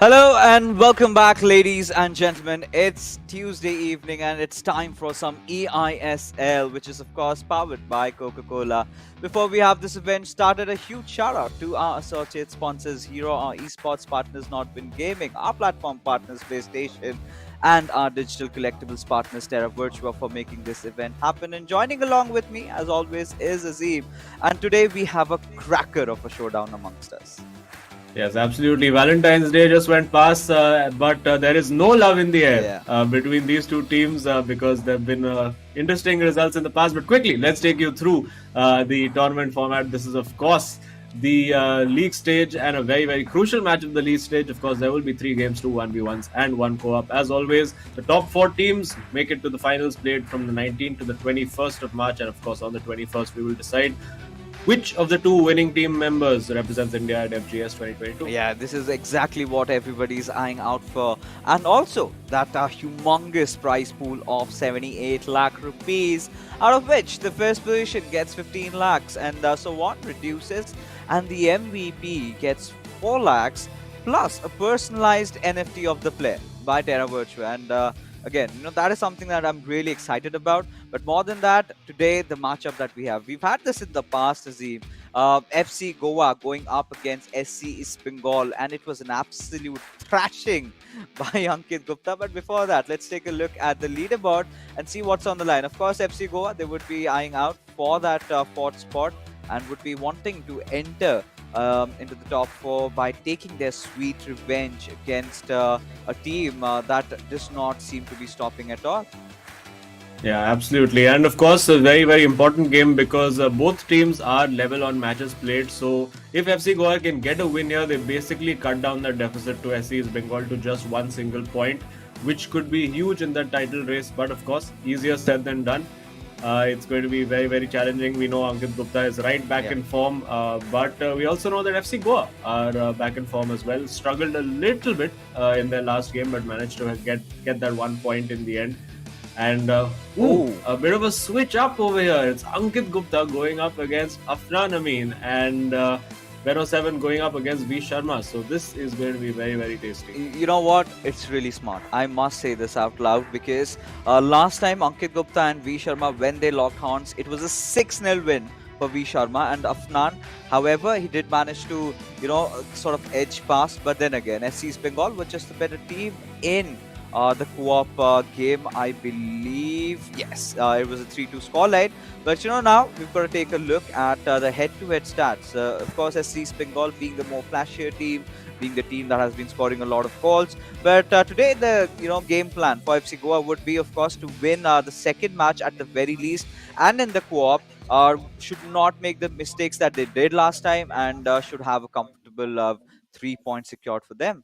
Hello and welcome back, ladies and gentlemen. It's Tuesday evening and it's time for some eISL, which is, of course, powered by Coca Cola. Before we have this event started, a huge shout out to our associate sponsors, Hero, our esports partners, Notwin Gaming, our platform partners, PlayStation, and our digital collectibles partners, Terra Virtua, for making this event happen. And joining along with me, as always, is Azim. And today we have a cracker of a showdown amongst us. Yes, absolutely. Valentine's Day just went past, but there is no love in the air between these two teams because there have been interesting results in the past. But quickly, let's take you through the tournament format. This is, of course, the league stage and a very, very crucial match of the league stage. Of course, there will be 3 games, 2 1v1s and 1 co-op. As always, the top 4 teams make it to the finals, played from the 19th to the 21st of March. And, of course, on the 21st, we will decide which of the 2 winning team members represents India at FGS 2022? Yeah, this is exactly what everybody's eyeing out for. And also that humongous prize pool of 78 lakh rupees, out of which the first position gets 15 lakhs and so on reduces. And the MVP gets 4 lakhs plus a personalized NFT of the player by Terra Virtua. And again, that is something that I'm really excited about. But more than that, today, the matchup that we've had this in the past, Azim. FC Goa going up against SCEB Bengal, and it was an absolute thrashing by Ankit Gupta. But before that, let's take a look at the leaderboard and see what's on the line. Of course, FC Goa, they would be eyeing out for that 4th spot and would be wanting to enter into the top 4 by taking their sweet revenge against a team that does not seem to be stopping at all. Yeah, absolutely. And of course, a very, very important game because both teams are level on matches played. So if FC Goa can get a win here, they basically cut down the deficit to SCEB Bengal to just 1 single point, which could be huge in the title race. But of course, easier said than done. It's going to be very, very challenging. We know Ankit Gupta is right back in form, but we also know that FC Goa are back in form as well. Struggled a little bit in their last game, but managed to get that 1 point in the end. And a bit of a switch up over here. It's Ankit Gupta going up against Afnan Amin and Beno 7 going up against V Sharma. So this is going to be very, very tasty. You know what? It's really smart. I must say this out loud because last time Ankit Gupta and V Sharma, when they locked horns, it was a 6-0 win for V Sharma and Afnan. However, he did manage to, sort of edge past. But then again, SCEB Bengal were just a better team in the co-op game, I believe. Yes, it was a 3-2 scoreline. But now we've got to take a look at the head-to-head stats. Of course, SCEB Bengal being the more flashier team, being the team that has been scoring a lot of goals. But today, the game plan for FC Goa would be, of course, to win the second match at the very least, and in the co-op, should not make the mistakes that they did last time, and should have a comfortable 3 points secured for them.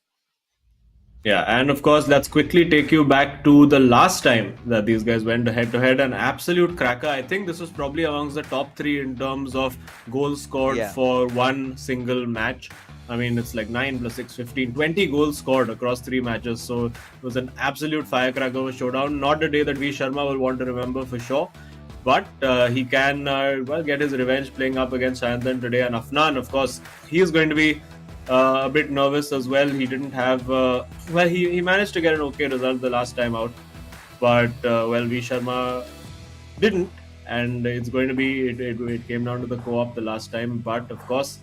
Yeah, and of course, let's quickly take you back to the last time that these guys went head to head. An absolute cracker. I think this was probably amongst the top 3 in terms of goals scored for one single match. I mean, it's like 9 plus 6, 15, 20 goals scored across 3 matches. So it was an absolute firecracker of a showdown. Not a day that V Sharma will want to remember for sure. But he can get his revenge playing up against Sayantan today. And Afnan, of course, he is going to be a bit nervous as well. He didn't have he managed to get an okay result the last time out, but V Sharma didn't, and it's going to be it came down to the co-op the last time. But of course,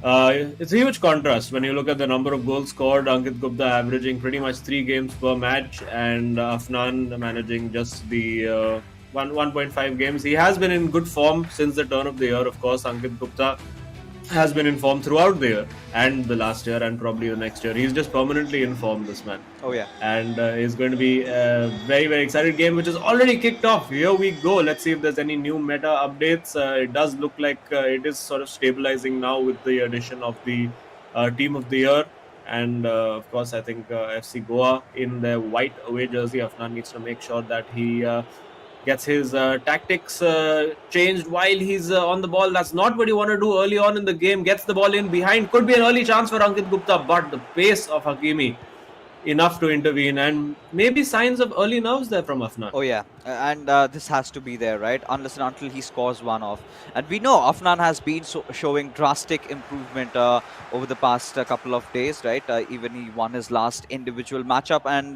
it's a huge contrast when you look at the number of goals scored. Ankit Gupta averaging pretty much 3 games per match, and Afnan managing just the 1.5 games. He has been in good form since the turn of the year. Of course, Ankit Gupta has been in form throughout the year and the last year and probably the next year. He's just permanently in form, this man. Oh yeah. And it's going to be a very, very excited game, which is already kicked off. Here we go. Let's see if there's any new meta updates. It does look like it is sort of stabilizing now with the addition of the team of the year. And of course, I think FC Goa in their white away jersey, Afnan needs to make sure that he gets his tactics changed while he's on the ball. That's not what you want to do early on in the game. Gets the ball in behind. Could be an early chance for Ankit Gupta, but the pace of Hakimi enough to intervene, and maybe signs of early nerves there from Afnan. Oh yeah, And this has to be there, right? Unless and until he scores one off. And we know Afnan has been showing drastic improvement over the past couple of days, right? Even he won his last individual matchup, and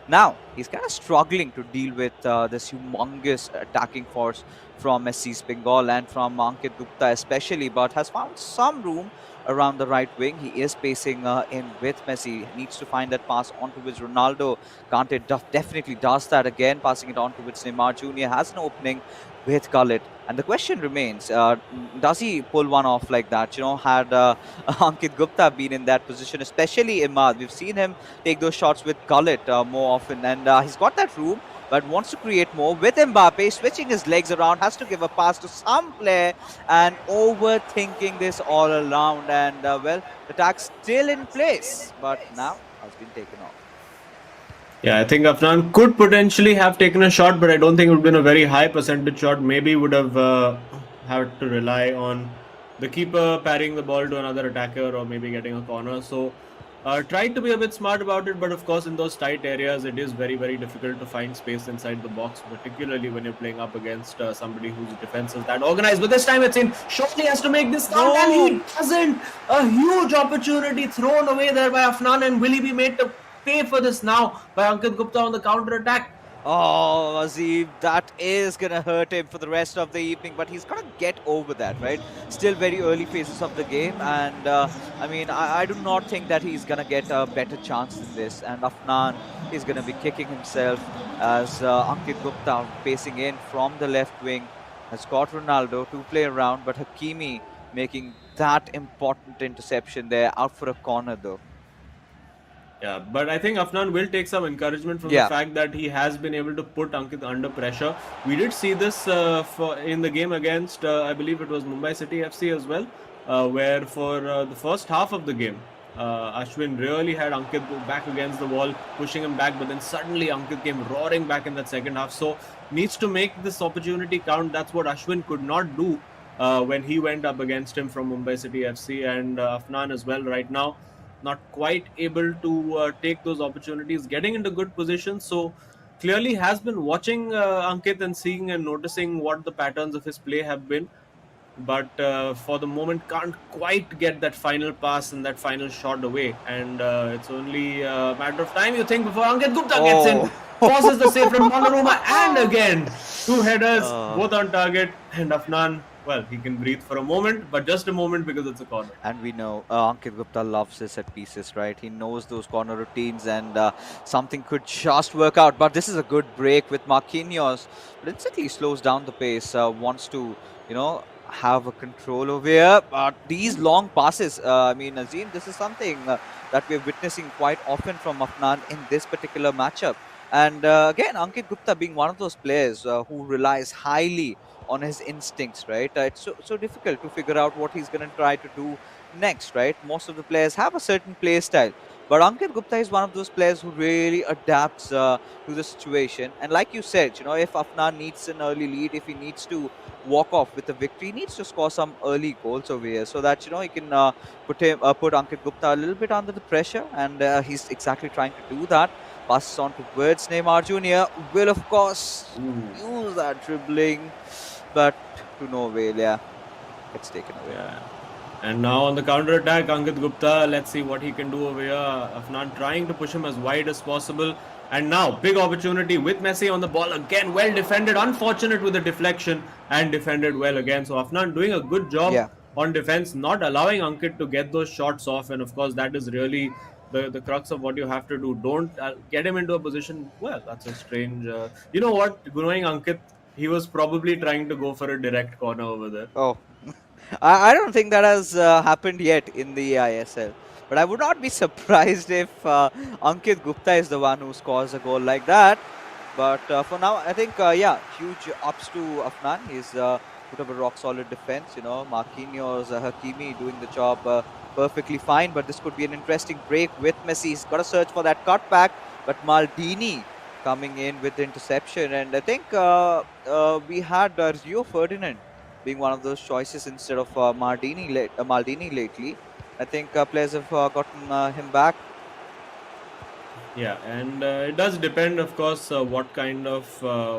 now he's kind of struggling to deal with this humongous attacking force from SC's Bengal and from Ankit Gupta especially, but has found some room around the right wing. He is pacing in with Messi. Needs to find that pass onto which Ronaldo Kante definitely does that again, passing it on to which Neymar Jr. has an opening with Gullit. And the question remains, does he pull one off like that? You know, had Ankit Gupta been in that position, especially Imad, we've seen him take those shots with Gullit more often. And he's got that room, but wants to create more with Mbappe, switching his legs around, has to give a pass to some player and overthinking this all around. And, well, the tag's still in place, but now has been taken off. Yeah, I think Afnan could potentially have taken a shot, but I don't think it would have been a very high percentage shot. Maybe would have had to rely on the keeper parrying the ball to another attacker or maybe getting a corner. So tried to be a bit smart about it, but of course in those tight areas it is very, very difficult to find space inside the box, particularly when you're playing up against somebody whose defense is that organized. But this time it's in. Shortly has to make this count, and he doesn't. A huge opportunity thrown away there by Afnan, and will he be made to pay for this now by Ankit Gupta on the counter attack? Oh, Azim, that is going to hurt him for the rest of the evening, but he's going to get over that, right? Still very early phases of the game, and I mean, I do not think that he's going to get a better chance than this. And Afnan is going to be kicking himself as Ankit Gupta pacing in from the left wing has got Ronaldo to play around, but Hakimi making that important interception there, out for a corner though. Yeah, but I think Afnan will take some encouragement from the fact that he has been able to put Ankit under pressure. We did see this in the game against, I believe it was Mumbai City FC as well, where for the first half of the game, Ashwin really had Ankit back against the wall, pushing him back, but then suddenly Ankit came roaring back in that second half. So needs to make this opportunity count. That's what Ashwin could not do when he went up against him from Mumbai City FC, and Afnan as well right now. Not quite able to take those opportunities, getting into good positions. So clearly has been watching Ankit and seeing and noticing what the patterns of his play have been. But for the moment can't quite get that final pass and that final shot away. And it's only a matter of time, you think, before Ankit Gupta gets in. Forces the save from Donnarumma, and again, two headers, both on target. And Afnan, well, he can breathe for a moment, but just a moment because it's a corner. And we know Ankit Gupta loves his set pieces, right? He knows those corner routines, and something could just work out. But this is a good break with Marquinhos. But instantly slows down the pace, wants to, you know, have a control over here. But these long passes, I mean, Azim, this is something that we're witnessing quite often from Afnan in this particular matchup. And again, Ankit Gupta being one of those players who relies highly on his instincts, right? It's so difficult to figure out what he's going to try to do next, right? Most of the players have a certain play style, but Ankit Gupta is one of those players who really adapts to the situation. And like you said, you know, if Afnan needs an early lead, if he needs to walk off with a victory, he needs to score some early goals over here so that, you know, he can put Ankit Gupta a little bit under the pressure, and he's exactly trying to do that. Passes on towards Neymar Jr. will, of course, use that dribbling, but to no avail. Yeah, it's taken away. Yeah. And now on the counter attack, Ankit Gupta, let's see what he can do over here. Afnan trying to push him as wide as possible. And now, big opportunity with Messi on the ball again. Well defended, unfortunate with the deflection, and defended well again. So Afnan doing a good job on defense, not allowing Ankit to get those shots off. And of course, that is really the crux of what you have to do. Don't get him into a position. Well, that's a strange. You know what? Knowing Ankit, he was probably trying to go for a direct corner over there. Oh, I don't think that has happened yet in the eISL. But I would not be surprised if Ankit Gupta is the one who scores a goal like that. But for now, I think, yeah, huge ups to Afnan. He's put up a rock-solid defense. You know, Marquinhos, Hakimi doing the job perfectly fine. But this could be an interesting break with Messi. He's got to search for that cutback. But Maldini coming in with the interception. And I think we had Rio Ferdinand being one of those choices instead of Maldini lately. I think players have gotten him back. Yeah, and it does depend, of course, what kind of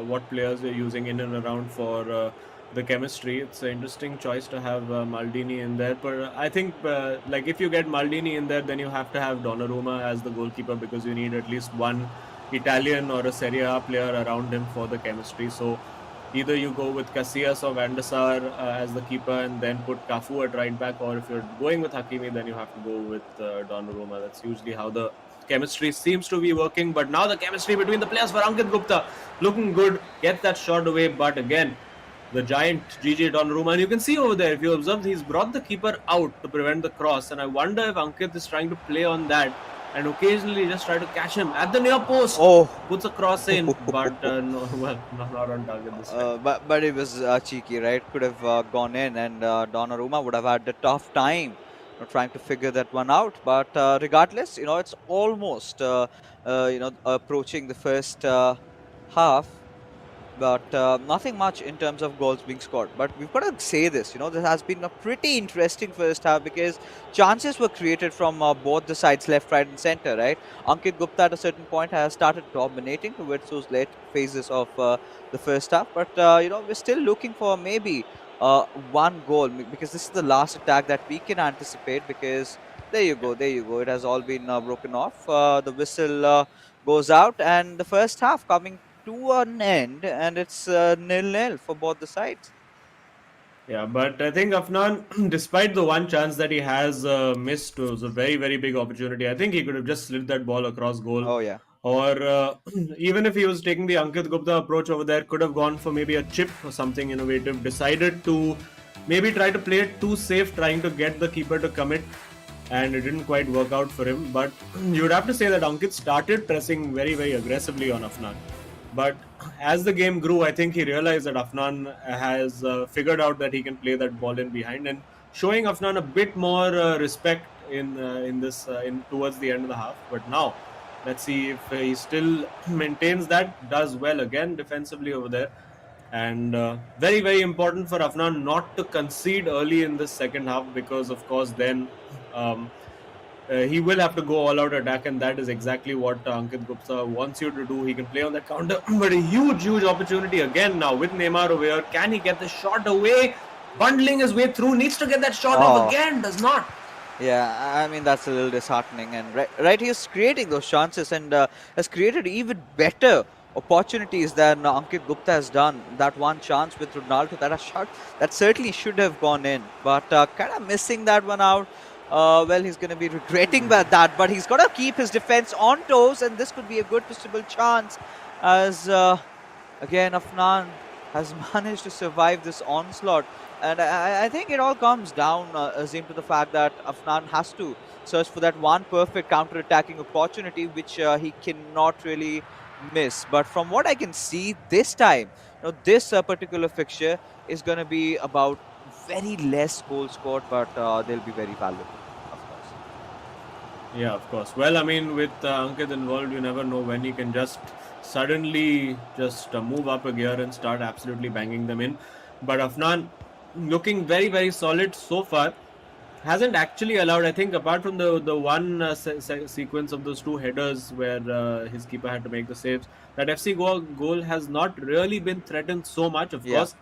what players you're using in and around for the chemistry. It's an interesting choice to have Maldini in there, but I think like if you get Maldini in there, then you have to have Donnarumma as the goalkeeper because you need at least one Italian or a Serie A player around him for the chemistry. So either you go with Casillas or Van der Sar as the keeper and then put Cafu at right back, or if you're going with Hakimi, then you have to go with Donnarumma. That's usually how the chemistry seems to be working. But now the chemistry between the players for Ankit Gupta looking good. Get that shot away, but again, the giant GG Donnarumma, and you can see over there, if you observe, he's brought the keeper out to prevent the cross, and I wonder if Ankit is trying to play on that and occasionally just try to catch him at the near post. Puts a cross in, but no, well, not on target this time. But it was cheeky, right? Could have gone in, and Donnarumma would have had a tough time trying to figure that one out. But regardless, it's almost approaching the first half. But nothing much in terms of goals being scored. But we've got to say this, this has been a pretty interesting first half because chances were created from both the sides, left, right, and center, right? Ankit Gupta at a certain point has started dominating towards those late phases of the first half. But, we're still looking for maybe one goal because this is the last attack that we can anticipate because there you go. It has all been broken off. The whistle goes out and the first half coming to an end, and it's 0-0 for both the sides. Yeah, but I think Afnan, despite the one chance that he has missed, was a very, very big opportunity. I think he could have just slid that ball across goal. Oh, yeah. Or even if he was taking the Ankit Gupta approach over there, could have gone for maybe a chip or something innovative. Decided to maybe try to play it too safe, trying to get the keeper to commit, and it didn't quite work out for him. But you would have to say that Ankit started pressing very, very aggressively on Afnan. But as the game grew, I think he realized that Afnan has figured out that he can play that ball in behind, and showing Afnan a bit more respect in this in towards the end of the half. But now, let's see if he still maintains that, does well again defensively over there, and very, very important for Afnan not to concede early in the second half because, of course, then. He will have to go all out attack, and that is exactly what Ankit Gupta wants you to do. He can play on that counter, but a huge, huge opportunity again now with Neymar over here. Can he get the shot away? Bundling his way through, needs to get that shot off again, does not. Yeah, I mean, that's a little disheartening. And right he's creating those chances and has created even better opportunities than Ankit Gupta has done. That one chance with Ronaldo, that a shot that certainly should have gone in, but kind of missing that one out. Well, he's going to be regretting that, but he's got to keep his defense on toes, and this could be a good possible chance as, again, Afnan has managed to survive this onslaught. And I think it all comes down, Azim, to the fact that Afnan has to search for that one perfect counter-attacking opportunity, which he cannot really miss. But from what I can see this time, this particular fixture is going to be about very less goals scored, but they'll be very valuable. Yeah, of course. Well, I mean, with Ankit involved, you never know when he can just suddenly just move up a gear and start absolutely banging them in. But Afnan, looking very, very solid so far, hasn't actually allowed, I think, apart from the one sequence of those two headers where his keeper had to make the saves, that FC Goa goal has not really been threatened so much. Of course,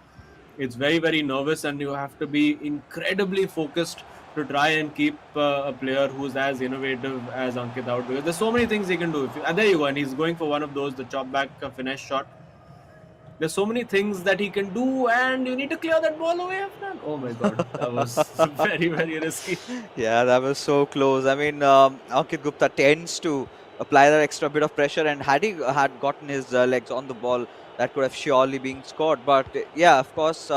it's very, very nervous, and you have to be incredibly focused to try and keep a player who's as innovative as Ankit out, because there's so many things he can do. There you go, and he's going for one of those, the chop back finesse shot. There's so many things that he can do, and you need to clear that ball away after. Oh my god, that was very, very risky. Yeah, that was so close. I mean, Ankit Gupta tends to apply that extra bit of pressure, and had he had gotten his legs on the ball, that could have surely been scored. But yeah, of course,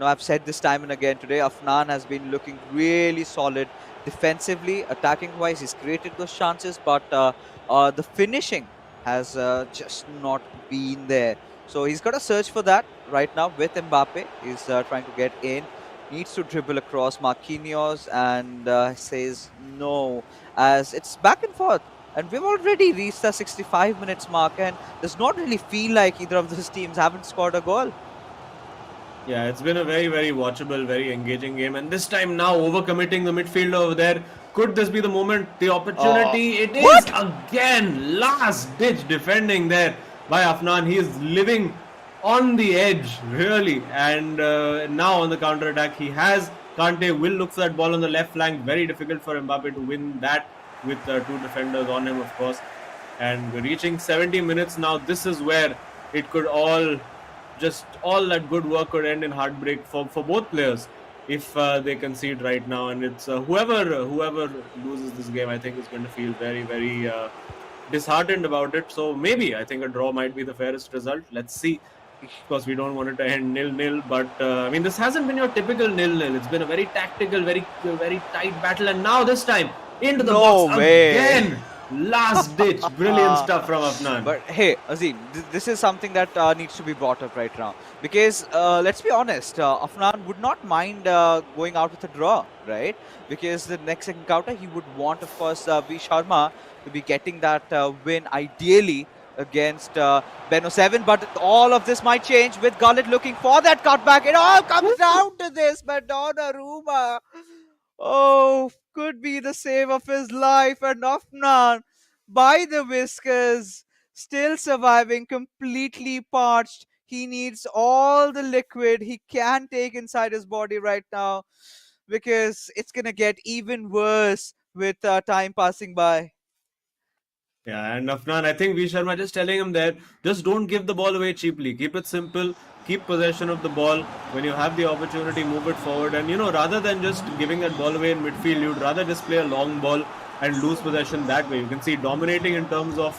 I've said this time and again today, Afnan has been looking really solid defensively, attacking-wise. He's created those chances, but the finishing has just not been there. So he's got to search for that right now with Mbappe. He's trying to get in. Needs to dribble across Marquinhos and says no, as it's back and forth. And we've already reached the 65 minutes mark, and does not really feel like either of those teams haven't scored a goal. Yeah, it's been a very, very watchable, very engaging game. And this time now overcommitting the midfielder over there. Could this be the moment, the opportunity? It is What? again. Last ditch defending there by Afnan. He is living on the edge, really. And now on the counter attack, he has Kante will look for that ball on the left flank. Very difficult for Mbappe to win that with two defenders on him, of course. And we're reaching 70 minutes now. This is where it could all that good work could end in heartbreak for both players if they concede right now. And it's whoever loses this game, I think, is going to feel very, very disheartened about it. So maybe I think a draw might be the fairest result. Let's see. Of course, we don't want it to end 0-0, but I mean, this hasn't been your typical 0-0. It's been a very tactical, very tight battle, and now this time into the box again. Last ditch, brilliant stuff from Afnan. But hey, Azim, this is something that needs to be brought up right now, because let's be honest, Afnan would not mind going out with a draw, right? Because the next encounter he would want, of course, V Sharma to be getting that win, ideally against Beno 7, but all of this might change with Gullit looking for that cutback. It all comes down to this, but Donnarumma, oh, could be the save of his life, and Afnan by the whiskers, still surviving, completely parched. He needs all the liquid he can take inside his body right now, because it's gonna get even worse with time passing by. Yeah, and Afnan, I think V Sharma just telling him there, just don't give the ball away cheaply. Keep it simple. Keep possession of the ball. When you have the opportunity, move it forward. And, rather than just giving that ball away in midfield, you'd rather just play a long ball and lose possession that way. You can see dominating in terms of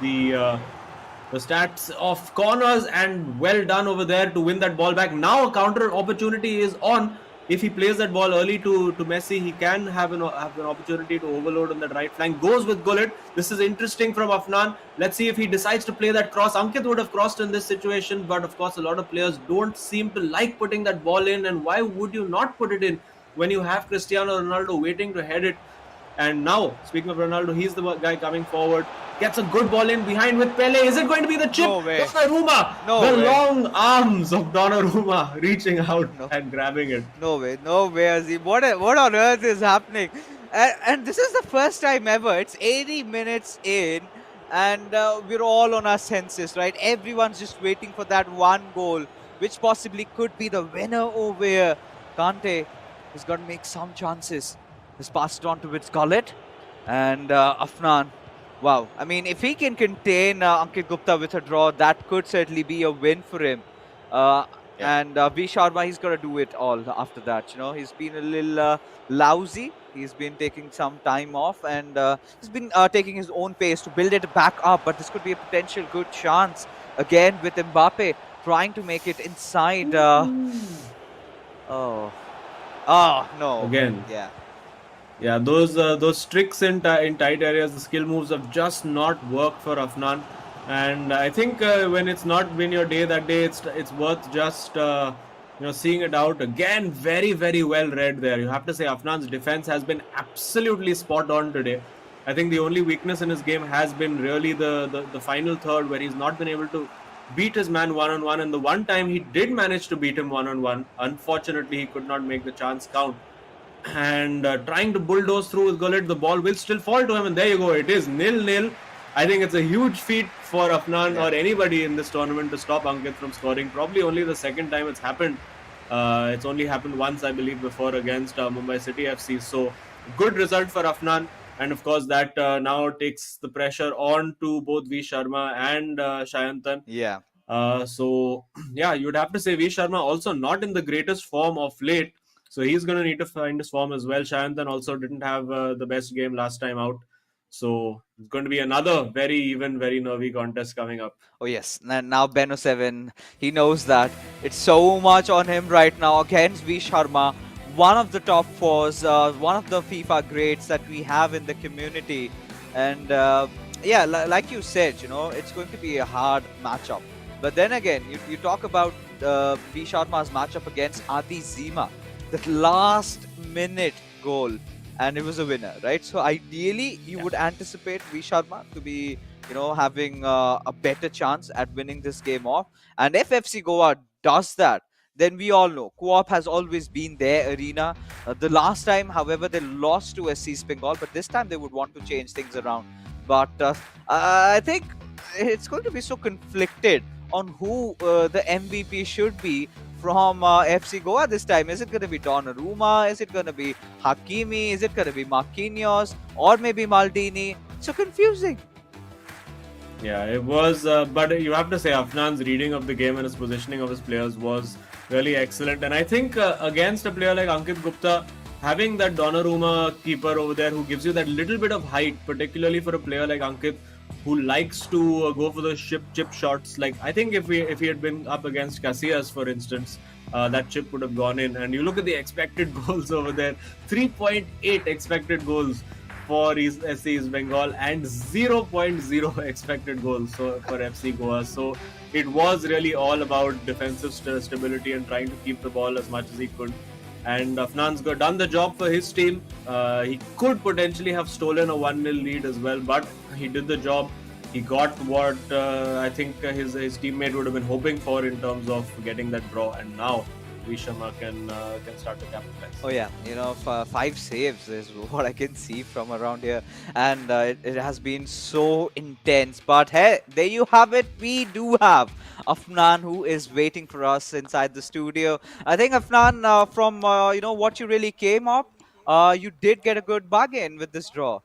the stats of corners, and well done over there to win that ball back. Now a counter opportunity is on. If he plays that ball early to Messi, he can have an opportunity to overload on that right flank. Goes with Gullit. This is interesting from Afnan. Let's see if he decides to play that cross. Ankit would have crossed in this situation, but of course a lot of players don't seem to like putting that ball in. And why would you not put it in when you have Cristiano Ronaldo waiting to head it? And now, speaking of Ronaldo, he's the guy coming forward. Gets a good ball in behind with Pele. Is it going to be the chip? No way. Donnarumma. No way. Long arms of Donnarumma reaching out and grabbing it. No way, Azim. What on earth is happening? And this is the first time ever. It's 80 minutes in, and we're all on our senses, right? Everyone's just waiting for that one goal, which possibly could be the winner over here. Kante is going to make some chances. He's passed it on to Gullit, and Afnan. Wow, I mean, if he can contain Ankit Gupta with a draw, that could certainly be a win for him. And V Sharma, he's got to do it all after that. He's been a little lousy. He's been taking some time off, and he's been taking his own pace to build it back up. But this could be a potential good chance again with Mbappe trying to make it inside. Oh no! Again. Yeah. Yeah, those tricks in tight areas, the skill moves have just not worked for Afnan. And I think when it's not been your day that day, it's worth just seeing it out again. Very, very well read there. You have to say Afnan's defense has been absolutely spot on today. I think the only weakness in his game has been really the final third, where he's not been able to beat his man one-on-one. And the one time he did manage to beat him one-on-one, unfortunately he could not make the chance count. And trying to bulldoze through with Gullit, the ball will still fall to him, and there you go. It is 0-0. I think it's a huge feat for Afnan or anybody in this tournament to stop Ankit from scoring. Probably only the second time it's happened. It's only happened once, I believe, before against Mumbai City FC. So good result for Afnan, and of course that now takes the pressure on to both V Sharma and Shayantan. Yeah. So yeah, you'd have to say V Sharma also not in the greatest form of late. So he's going to need to find his form as well. Shayantan also didn't have the best game last time out. So it's going to be another very even, very nervy contest coming up. Oh yes, and now Beno 7, he knows that. It's so much on him right now against V Sharma, one of the top fours, one of the FIFA greats that we have in the community. And yeah, like you said, it's going to be a hard matchup. But then again, you talk about V Sharma's matchup against Adi Zima. The last minute goal, and it was a winner, right? So ideally you would anticipate V Sharma to be having a better chance at winning this game off. And if FC Goa does that, then we all know Co-op has always been their arena. The last time, however, they lost to SC Bengal, but this time they would want to change things around. But I think it's going to be so conflicted on who the MVP should be from FC Goa this time. Is it going to be Donnarumma? Is it going to be Hakimi? Is it going to be Marquinhos? Or maybe Maldini? So confusing. Yeah, it was, but you have to say Afnan's reading of the game and his positioning of his players was really excellent. And I think against a player like Ankit Gupta, having that Donnarumma keeper over there who gives you that little bit of height, particularly for a player like Ankit, who likes to go for those chip shots. Like, I think if he had been up against Casillas, for instance, that chip would have gone in. And you look at the expected goals over there, 3.8 expected goals for SC East Bengal and 0.0 expected goals for FC Goa. So it was really all about defensive stability and trying to keep the ball as much as he could. And Afnan's done the job for his team. He could potentially have stolen a 1-0 lead as well, but he did the job. He got what I think his teammate would have been hoping for in terms of getting that draw. And now Vishama can start to capitalize. Oh yeah, 5 saves is what I can see from around here, and it has been so intense. But hey, there you have it. We do have Afnan who is waiting for us inside the studio. I think Afnan, from what you really came up, you did get a good bargain with this draw.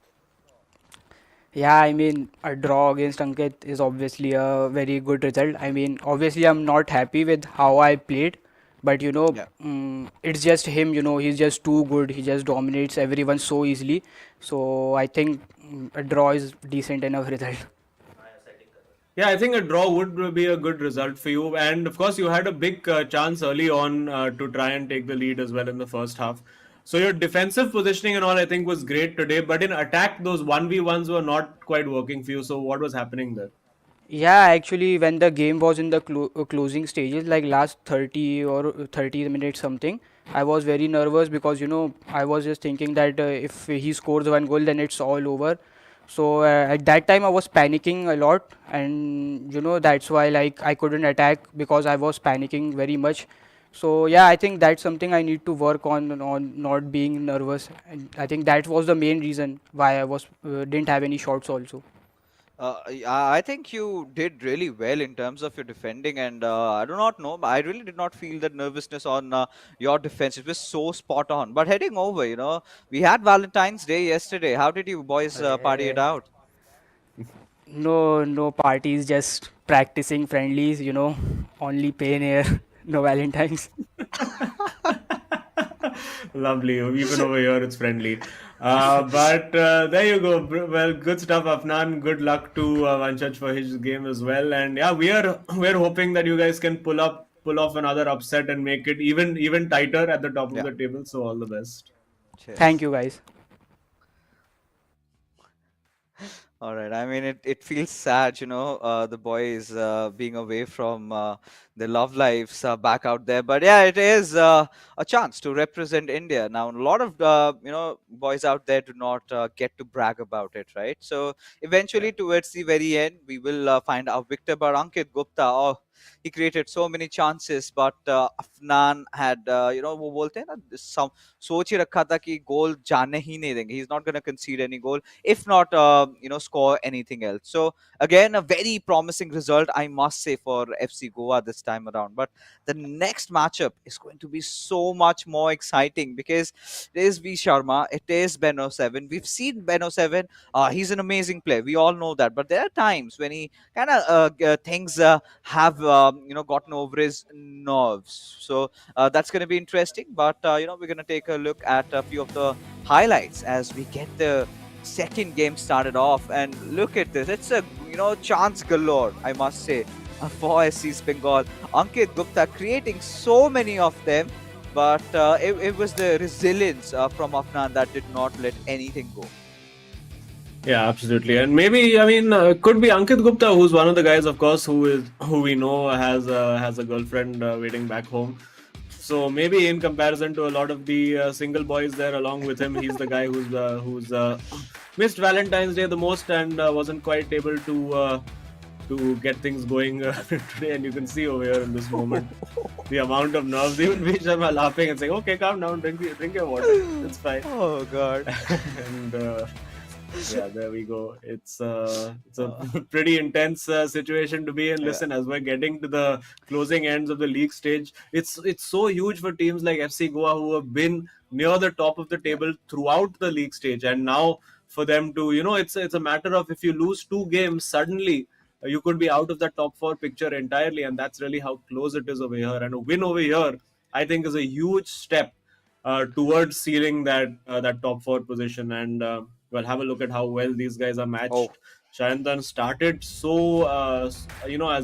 Yeah, I mean, a draw against Ankit is obviously a very good result. I mean, obviously, I'm not happy with how I played, but Yeah. it's just him, he's just too good. He just dominates everyone so easily. So I think a draw is decent enough result. Yeah, I think a draw would be a good result for you. And of course, you had a big chance early on to try and take the lead as well in the first half. So your defensive positioning and all, I think, was great today. But in attack, those 1v1s were not quite working for you. So what was happening there? Yeah, actually, when the game was in the closing stages, like last 30 or 30 minutes something, I was very nervous because I was just thinking that if he scores one goal, then it's all over. So at that time, I was panicking a lot, and that's why like I couldn't attack because I was panicking very much. So yeah, I think that's something I need to work on not being nervous. And I think that was the main reason why I was didn't have any shots also. I think you did really well in terms of your defending, and I do not know, but I really did not feel that nervousness on your defense. It was so spot on. But heading over, we had Valentine's Day yesterday. How did you boys party it out? No parties, just practicing friendlies, only pain here, no Valentine's. Lovely. Even over here, it's friendly. But there you go. Well, good stuff, Afnan. Good luck to Vanchach for his game as well. And yeah, we're hoping that you guys can pull off another upset and make it even tighter at the top of Yeah. the table. So all the best. Thank Cheers. you, guys. All right. I mean, it feels sad, the boys being away from their love lives back out there. But yeah, it is a chance to represent India. Now, a lot of, boys out there do not get to brag about it, right? So Yeah. eventually, towards the very end, we will find out Victor Barankit Gupta. Oh, he created so many chances, but Afnan had, वो बोलते हैं ना, some सोच ही रखा था कि गोल जाने ही नहीं देंगे. He's not going to concede any goal if not score anything else. So again, a very promising result, I must say, for FC Goa this time around. But the next matchup is going to be so much more exciting because it is V Sharma, it is Beno 7. We've seen Beno 7. He's an amazing player, we all know that, but there are times when he kind of things have gotten over his nerves. So that's going to be interesting. But we're going to take a look at a few of the highlights as we get the second game started off. And look at this, it's a chance galore, I must say, for SC Bengal. Ankit Gupta creating so many of them, but it was the resilience from Afnan that did not let anything go. Yeah, absolutely. And maybe, I mean, could be Ankit Gupta, who's one of the guys, of course, who we know has a girlfriend waiting back home. So maybe in comparison to a lot of the single boys there along with him, he's the guy who's missed Valentine's Day the most and wasn't quite able to to get things going today. And you can see over here in this moment the amount of nerves. Even V Sharma laughing and saying, "Okay, calm down, drink your water. It's fine." Oh God. And yeah, there we go. It's a pretty intense situation to be in. Listen, as we're getting to the closing ends of the league stage, it's so huge for teams like FC Goa, who have been near the top of the table throughout the league stage, and now for them to, it's a matter of, if you lose 2 games suddenly, you could be out of the top 4 picture entirely, and that's really how close it is over here. And a win over here, I think, is a huge step towards sealing that top 4 position. And well, have a look at how well these guys are matched. Oh. Shayantan started so as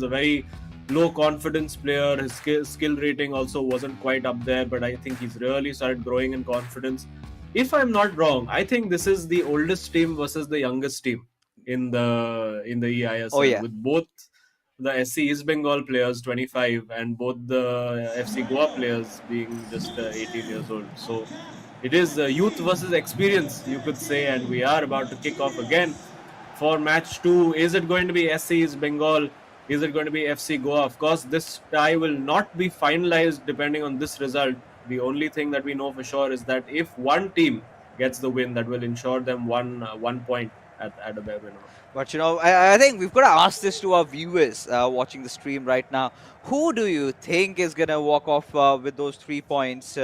a very low confidence player. His skill rating also wasn't quite up there, but I think he's really started growing in confidence. If I'm not wrong, I think this is the oldest team versus the youngest team in the eISL. Oh, yeah. With both the SC East Bengal players 25 and both the FC Goa players being just 18 years old. So it is youth versus experience, you could say, and we are about to kick off again for match 2. Is it going to be SC East Bengal? Is it going to be FC Goa? Of course, this tie will not be finalized depending on this result. The only thing that we know for sure is that if one team gets the win, that will ensure them one point at a bare minimum. But I think we've got to ask this to our viewers watching the stream right now. Who do you think is going to walk off with those 3 points?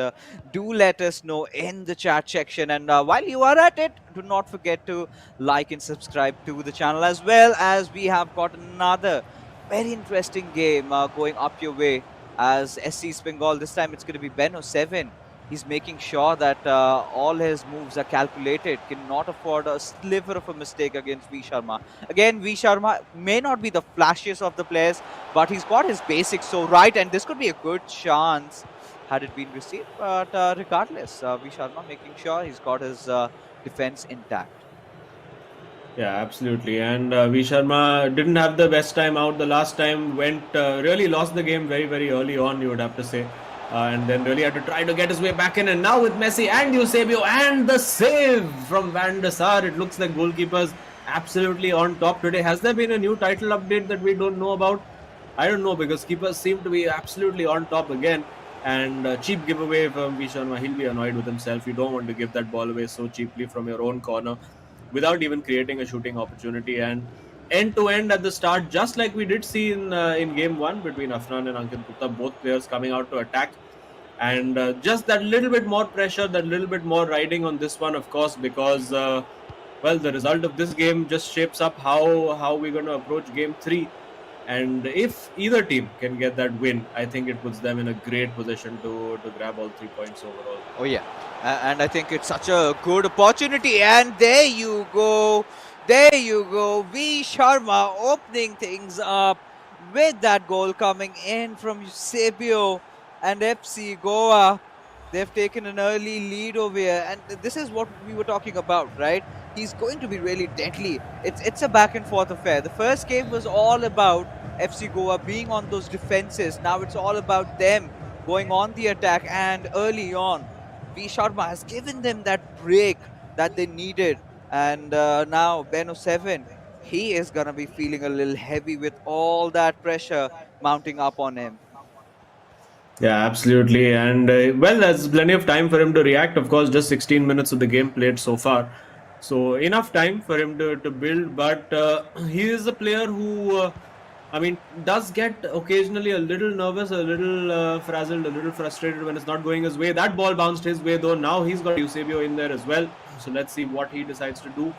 Do let us know in the chat section. And while you are at it, do not forget to like and subscribe to the channel, as well as we have got another very interesting game going up your way as SC East Bengal. This time it's going to be Ben07. He's making sure that all his moves are calculated, cannot afford a sliver of a mistake against V Sharma. Again, V Sharma may not be the flashiest of the players, but he's got his basics so right, and this could be a good chance had it been received. But regardless, V Sharma making sure he's got his defense intact. Yeah, absolutely. And V Sharma didn't have the best time out. The last time really lost the game very, very early on, you would have to say. And then really had to try to get his way back in. And now with Messi and Eusebio and the save from Van der Sar, it looks like goalkeepers absolutely on top today. Has there been a new title update that we don't know about? I don't know, because keepers seem to be absolutely on top again. And cheap giveaway from V Sharma. He'll be annoyed with himself. You don't want to give that ball away so cheaply from your own corner without even creating a shooting opportunity. And end-to-end at the start, just like we did see in game 1 between Afnan and Ankit Gupta, both players coming out to attack. And just that little bit more pressure, that little bit more riding on this one, of course, because, the result of this game just shapes up how we're going to approach game 3. And if either team can get that win, I think it puts them in a great position to grab all 3 points overall. Oh, yeah. And I think it's such a good opportunity. And there you go. There you go. V Sharma opening things up with that goal coming in from Eusebio, and FC Goa. They've taken an early lead over here. And this is what we were talking about, right? He's going to be really deadly. It's a back and forth affair. The first game was all about FC Goa being on those defenses. Now it's all about them going on the attack. And early on, V Sharma has given them that break that they needed. And now Ben07, he is going to be feeling a little heavy with all that pressure mounting up on him. Yeah, absolutely. And there's plenty of time for him to react. Of course, just 16 minutes of the game played so far. So enough time for him to build. But he is a player who, does get occasionally a little nervous, a little frazzled, a little frustrated when it's not going his way. That ball bounced his way, though. Now he's got Eusebio in there as well. So let's see what he decides to do.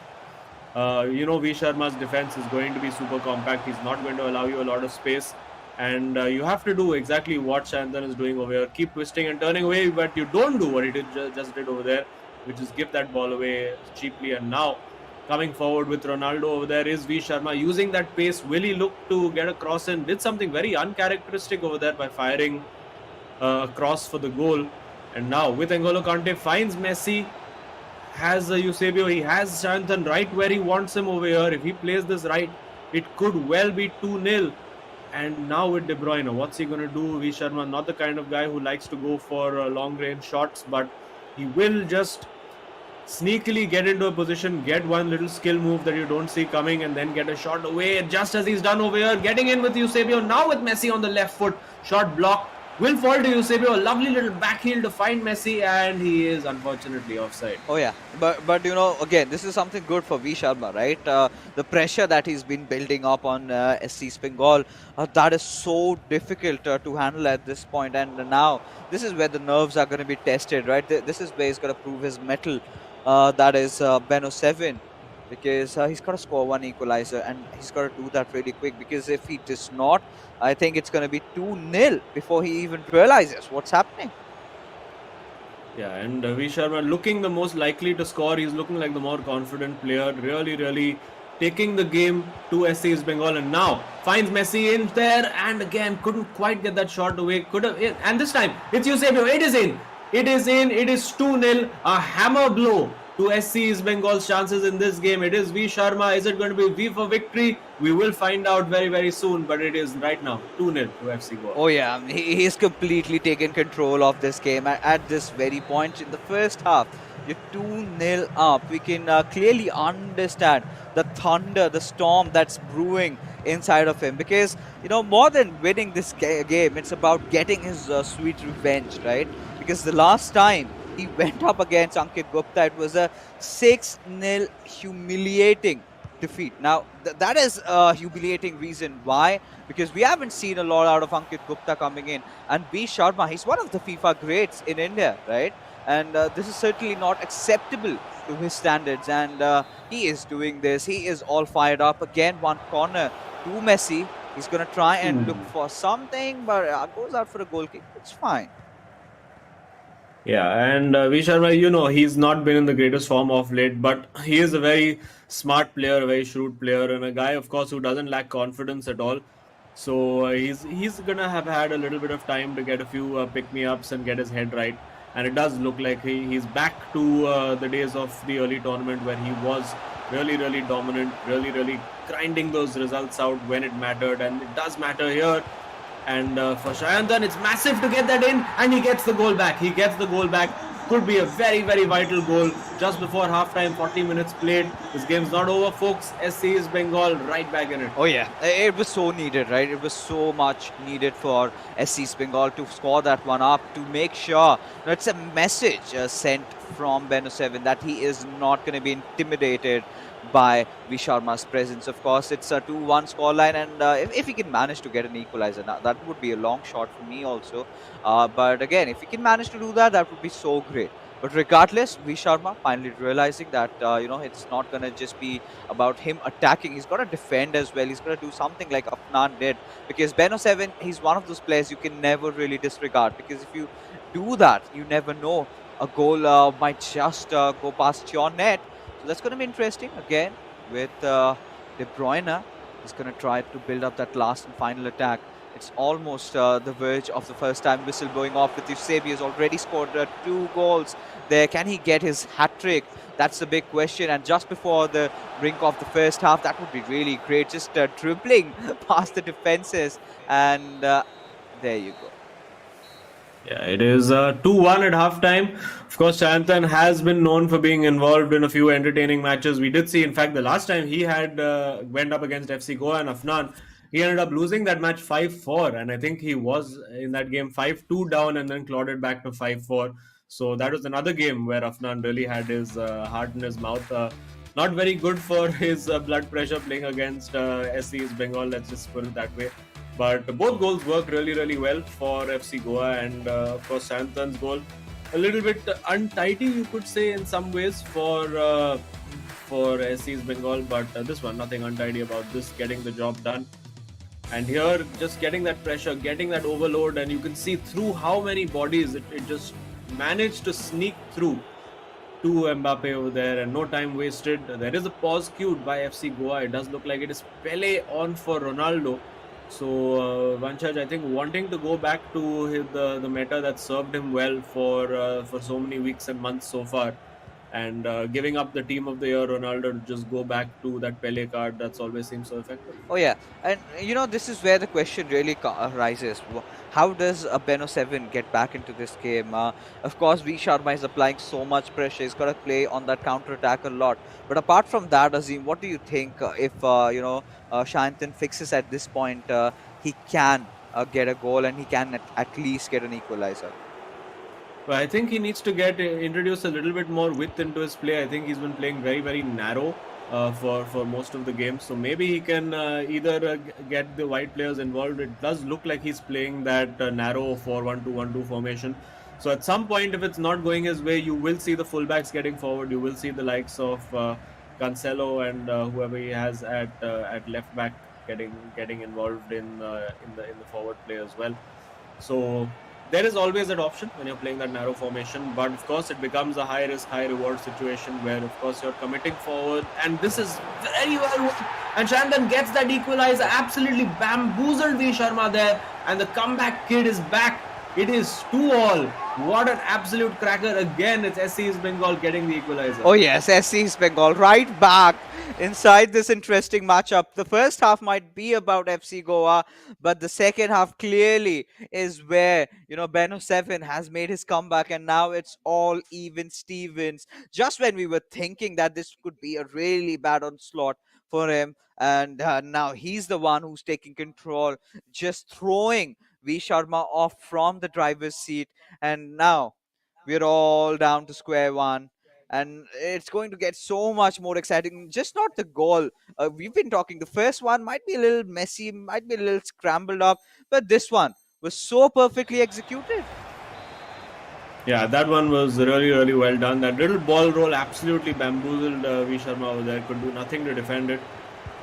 V Sharma's defense is going to be super compact. He's not going to allow you a lot of space. And you have to do exactly what Shayantan is doing over here. Keep twisting and turning away, but you don't do what he just did over there, which is give that ball away cheaply. And now, coming forward with Ronaldo over there is V Sharma using that pace. Will he look to get a cross in? Did something very uncharacteristic over there by firing a cross for the goal. And now with N'Golo Kante finds Messi, has Eusebio, he has Shayantan right where he wants him over here. If he plays this right, it could well be 2-0. And now with De Bruyne, what's he going to do? V Sharma, not the kind of guy who likes to go for long range shots, but he will just sneakily get into a position, get one little skill move that you don't see coming, and then get a shot away, just as he's done over here, getting in with Eusebio, now with Messi on the left foot, shot block, will fall to Eusebio, a lovely little back heel to find Messi, and he is unfortunately offside. Oh yeah, but you know, again, this is something good for V Sharma, right? The pressure that he's been building up on SC Bengal, that is so difficult to handle at this point, and now this is where the nerves are going to be tested, right? This is where he's going to prove his mettle. That is Beno 7, because he's got to score one equalizer, and he's got to do that really quick. Because if he does not, I think it's going to be 2-0 before he even realizes what's happening. Yeah, and V Sharma looking the most likely to score. He's looking like the more confident player. Really taking the game to SC East Bengal, and now finds Messi in there, and again couldn't quite get that shot away. Could have, and this time it's Eusebio. It is in. It is in. It is 2-0. A hammer blow to SC East Bengal's chances in this game. It is V Sharma. Is it going to be V for victory? We will find out very soon, but it is right now 2-0 to FC Goa. Oh yeah, he's completely taken control of this game at this very point in the first half. You're 2-0 up. We can clearly understand the thunder, the storm that's brewing inside of him, because you know, more than winning this game, it's about getting his sweet revenge, right? Because the last time he went up against Ankit Gupta, it was a 6-0 humiliating defeat. Now, that is a humiliating reason. Why? Because we haven't seen a lot out of Ankit Gupta coming in. And B. Sharma, he's one of the FIFA greats in India, right? And this is certainly not acceptable to his standards. And he is doing this. He is all fired up. Again, one corner to Messi. He's going to try and look for something, but goes out for a goal kick. It's fine. Yeah, and V Sharma, you know, he's not been in the greatest form of late, but he is a very smart player, a very shrewd player, and a guy, of course, who doesn't lack confidence at all. So he's gonna have had a little bit of time to get a few pick-me-ups and get his head right. And it does look like he's back to the days of the early tournament where he was really dominant, really grinding those results out when it mattered, and it does matter here. And for Shayantan, it's massive to get that in, and he gets the goal back. He gets the goal back. Could be a very vital goal just before halftime. 40 minutes played. This game's not over, folks. SC East Bengal right back in it. Oh yeah, it was so needed, right? It was so much needed for SC East Bengal to score that one up, to make sure it's a message sent from Beno 7 that he is not going to be intimidated by V Sharma's presence. Of course, it's a 2-1 scoreline, and if he can manage to get an equalizer, now that would be a long shot for me also. But again, if he can manage to do that, that would be so great. But regardless, V Sharma finally realizing that you know, it's not gonna just be about him attacking. He's got to defend as well. He's got to do something like Afnan did, because Beno 7, he's one of those players you can never really disregard, because if you do that, you never know, a goal might just go past your net. So that's going to be interesting again with De Bruyne. He's going to try to build up that last and final attack. It's almost the verge of the first time whistle blowing off, with Eusebio has already scored 2 goals there. Can he get his hat-trick? That's the big question. And just before the brink of the first half, that would be really great. Just dribbling past the defenses. And there you go. Yeah, it is 2-1 at halftime. Of course, Shayantan has been known for being involved in a few entertaining matches. We did see, in fact, the last time he had went up against FC Goa and Afnan, he ended up losing that match 5-4. And I think he was in that game 5-2 down and then clawed it back to 5-4. So that was another game where Afnan really had his heart in his mouth. Not very good for his blood pressure playing against SC East Bengal, let's just put it that way. But both goals worked really well for FC Goa, and of course Shayantan's goal a little bit untidy, you could say, in some ways for SC East Bengal, but this one, nothing untidy about this, getting the job done. And here, just getting that pressure, getting that overload, and you can see through how many bodies it just managed to sneak through to Mbappe over there, and no time wasted. There is a pause cued by FC Goa. It does look like it is Pele on for Ronaldo. So Vanchaj, I think, wanting to go back to the meta that served him well for so many weeks and months so far. and giving up the team of the year Ronaldo to just go back to that Pele card that's always seems so effective. Oh yeah, and this is where the question really arises. How does a Beno 7 get back into this game? Of course, V Sharma is applying so much pressure. He's got to play on that counter attack a lot. But apart from that, Azim, what do you think if Shantan fixes at this point? He can get a goal and he can at least get an equalizer. But I think he needs to get introduce a little bit more width into his play. I think he's been playing very, very narrow for most of the game. So maybe he can either get the wide players involved. It does look like he's playing that narrow 4-1-2-1-2 formation. So at some point, if it's not going his way, you will see the fullbacks getting forward. You will see the likes of Cancelo and whoever he has at left back getting involved in the forward play as well. So there is always that option when you're playing that narrow formation, but of course it becomes a high risk, high reward situation where of course you're committing forward, and this is very well, and Shantan gets that equalizer, absolutely bamboozled V Sharma there, and the comeback kid is back. It is 2-all. What an absolute cracker. Again, it's SC's Bengal getting the equalizer. Oh yes, SC's Bengal right back inside this interesting matchup. The first half might be about FC Goa, but the second half clearly is where, Beno 7 has made his comeback, and now it's all even Stevens. Just when we were thinking that this could be a really bad onslaught for him, and now he's the one who's taking control, just throwing V Sharma off from the driver's seat, and now we're all down to square one. And it's going to get so much more exciting. Just not the goal. We've been talking. The first one might be a little messy, might be a little scrambled up, but this one was so perfectly executed. Yeah, that one was really, really well done. That little ball roll absolutely bamboozled V Sharma over there. Could do nothing to defend it.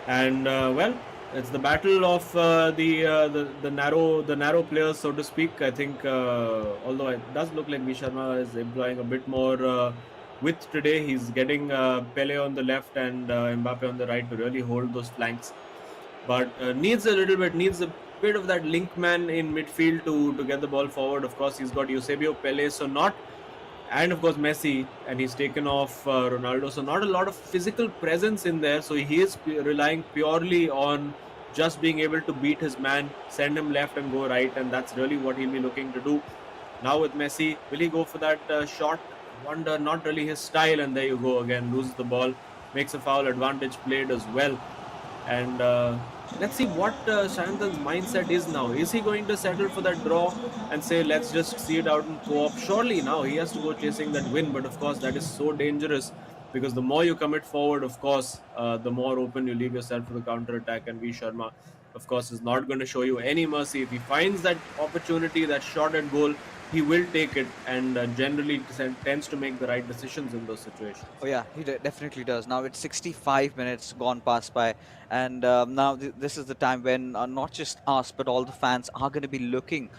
And well, it's the battle of the narrow players, so to speak. I think, although it does look like V Sharma is employing a bit more width today. He's getting Pele on the left and Mbappe on the right to really hold those flanks. But needs a bit of that link man in midfield to get the ball forward. Of course, he's got Eusebio, Pele, so not. And of course Messi, and he's taken off Ronaldo, so not a lot of physical presence in there, so he is relying purely on just being able to beat his man, send him left and go right, and that's really what he'll be looking to do. Now with Messi, will he go for that shot? Wonder, not really his style, and there you go again, loses the ball, makes a foul, advantage played as well. And let's see what Shantan's mindset is now. Is he going to settle for that draw and say, let's just see it out in co-op? Surely now he has to go chasing that win, but of course that is so dangerous because the more you commit forward, of course, the more open you leave yourself for the counter-attack, and V Sharma, of course, is not going to show you any mercy. If he finds that opportunity, that shot at goal, he will take it, and generally tends to make the right decisions in those situations. Oh yeah, he definitely does. Now it's 65 minutes gone past by, and now this is the time when not just us but all the fans are going to be looking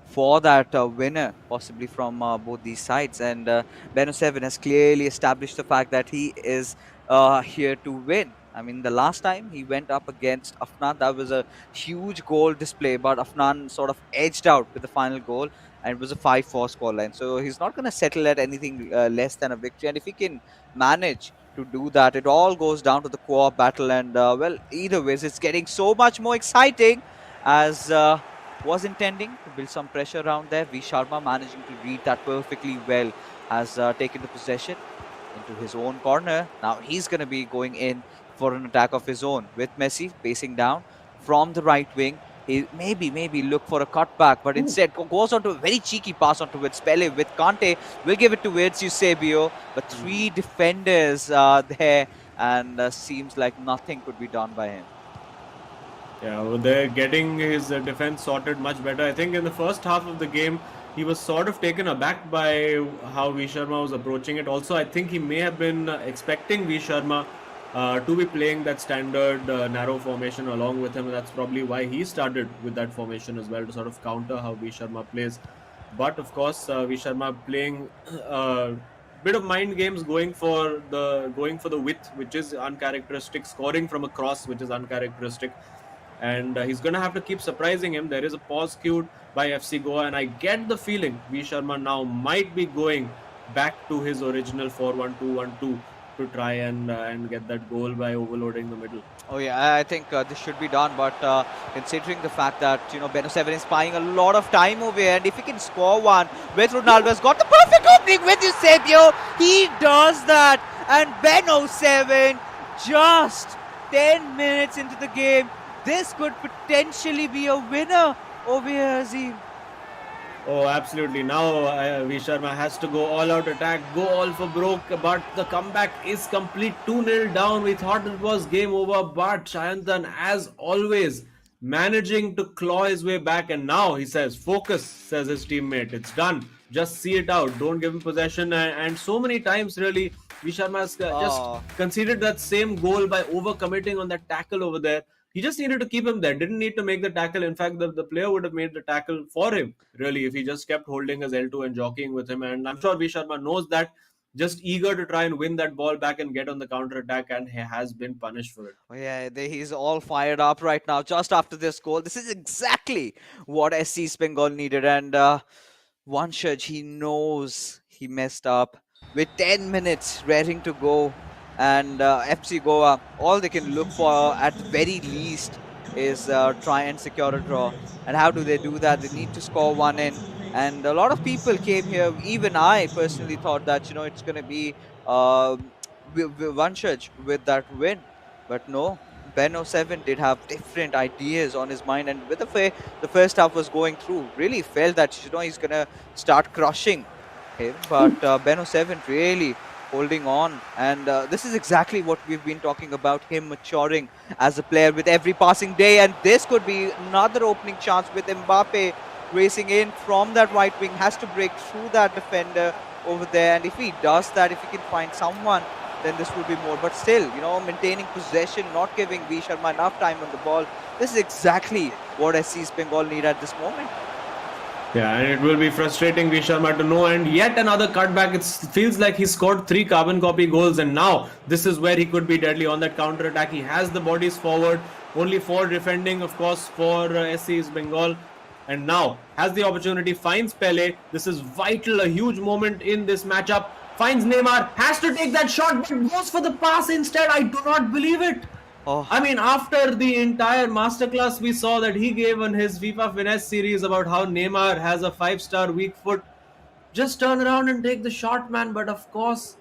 for that winner, possibly from both these sides. And Beno 7 has clearly established the fact that he is here to win. I mean, the last time he went up against Afnan, that was a huge goal display, but Afnan sort of edged out with the final goal, and it was a 5-4 scoreline. So he's not going to settle at anything less than a victory. And if he can manage to do that, it all goes down to the co-op battle. And well, either ways, it's getting so much more exciting as was intending to build some pressure around there. V Sharma managing to read that perfectly well, has taken the possession into his own corner. Now he's going to be going in for an attack of his own with Messi pacing down from the right wing. He maybe look for a cutback, but instead goes on to a very cheeky pass onto Pele with Kante. Will give it to Eusebio, but three defenders there, and seems like nothing could be done by him. Yeah, well, they're getting his defense sorted much better. I think in the first half of the game, he was sort of taken aback by how V Sharma was approaching it. Also, I think he may have been expecting V Sharma to be playing that standard narrow formation along with him. That's probably why he started with that formation as well, to sort of counter how V Sharma plays. But of course, V Sharma playing a bit of mind games, going for the width, which is uncharacteristic, scoring from a cross, which is uncharacteristic. And he's going to have to keep surprising him. There is a pause cued by FC Goa, and I get the feeling V Sharma now might be going back to his original 4-1-2-1-2 to try and get that goal by overloading the middle. Oh yeah, I think this should be done, but considering the fact that Beno 7 is buying a lot of time over here, and if he can score one with Ronaldo has got the perfect opening with Eusebio, he does that, and Beno 7 just 10 minutes into the game, this could potentially be a winner over here, Azim. Oh, absolutely. Now V Sharma has to go all out attack, go all for broke, but the comeback is complete. 2-0 down. We thought it was game over, but Shayanthan, as always, managing to claw his way back. And now he says, focus, says his teammate. It's done. Just see it out. Don't give him possession. And so many times, really, V Sharma has just conceded that same goal by overcommitting on that tackle over there. He just needed to keep him there. Didn't need to make the tackle. In fact, the player would have made the tackle for him, really, if he just kept holding his L2 and jockeying with him. And I'm sure V Sharma knows that. Just eager to try and win that ball back and get on the counter attack, and he has been punished for it. Oh yeah, he's all fired up right now just after this goal. This is exactly what SC Bengal needed. And Vanshaj, he knows he messed up with 10 minutes ready to go. And FC Goa, all they can look for at the very least is try and secure a draw. And how do they do that? They need to score one in. And a lot of people came here. Even I personally thought that, it's going to be Vanshaj with that win. But no, Beno 7 did have different ideas on his mind. And with the way the first half was going through, really felt that, he's going to start crushing him. But Beno 7 really holding on, and this is exactly what we've been talking about, him maturing as a player with every passing day. And this could be another opening chance with Mbappe racing in from that right wing, has to break through that defender over there, and if he does that, if he can find someone, then this will be more. But still, maintaining possession, not giving V Sharma enough time on the ball. This is exactly what SC Bengal need at this moment. Yeah, and it will be frustrating V Sharma to know. And yet another cutback. It feels like he scored 3 carbon copy goals, and now this is where he could be deadly on that counter attack. He has the bodies forward, only 4 defending, of course, for SC Bengal. And now has the opportunity, finds Pele. This is vital, a huge moment in this matchup. Finds Neymar, has to take that shot, but goes for the pass instead. I do not believe it. Oh. I mean, after the entire masterclass we saw that he gave on his FIFA Finesse series about how Neymar has a 5-star weak foot, just turn around and take the shot, man. But of course,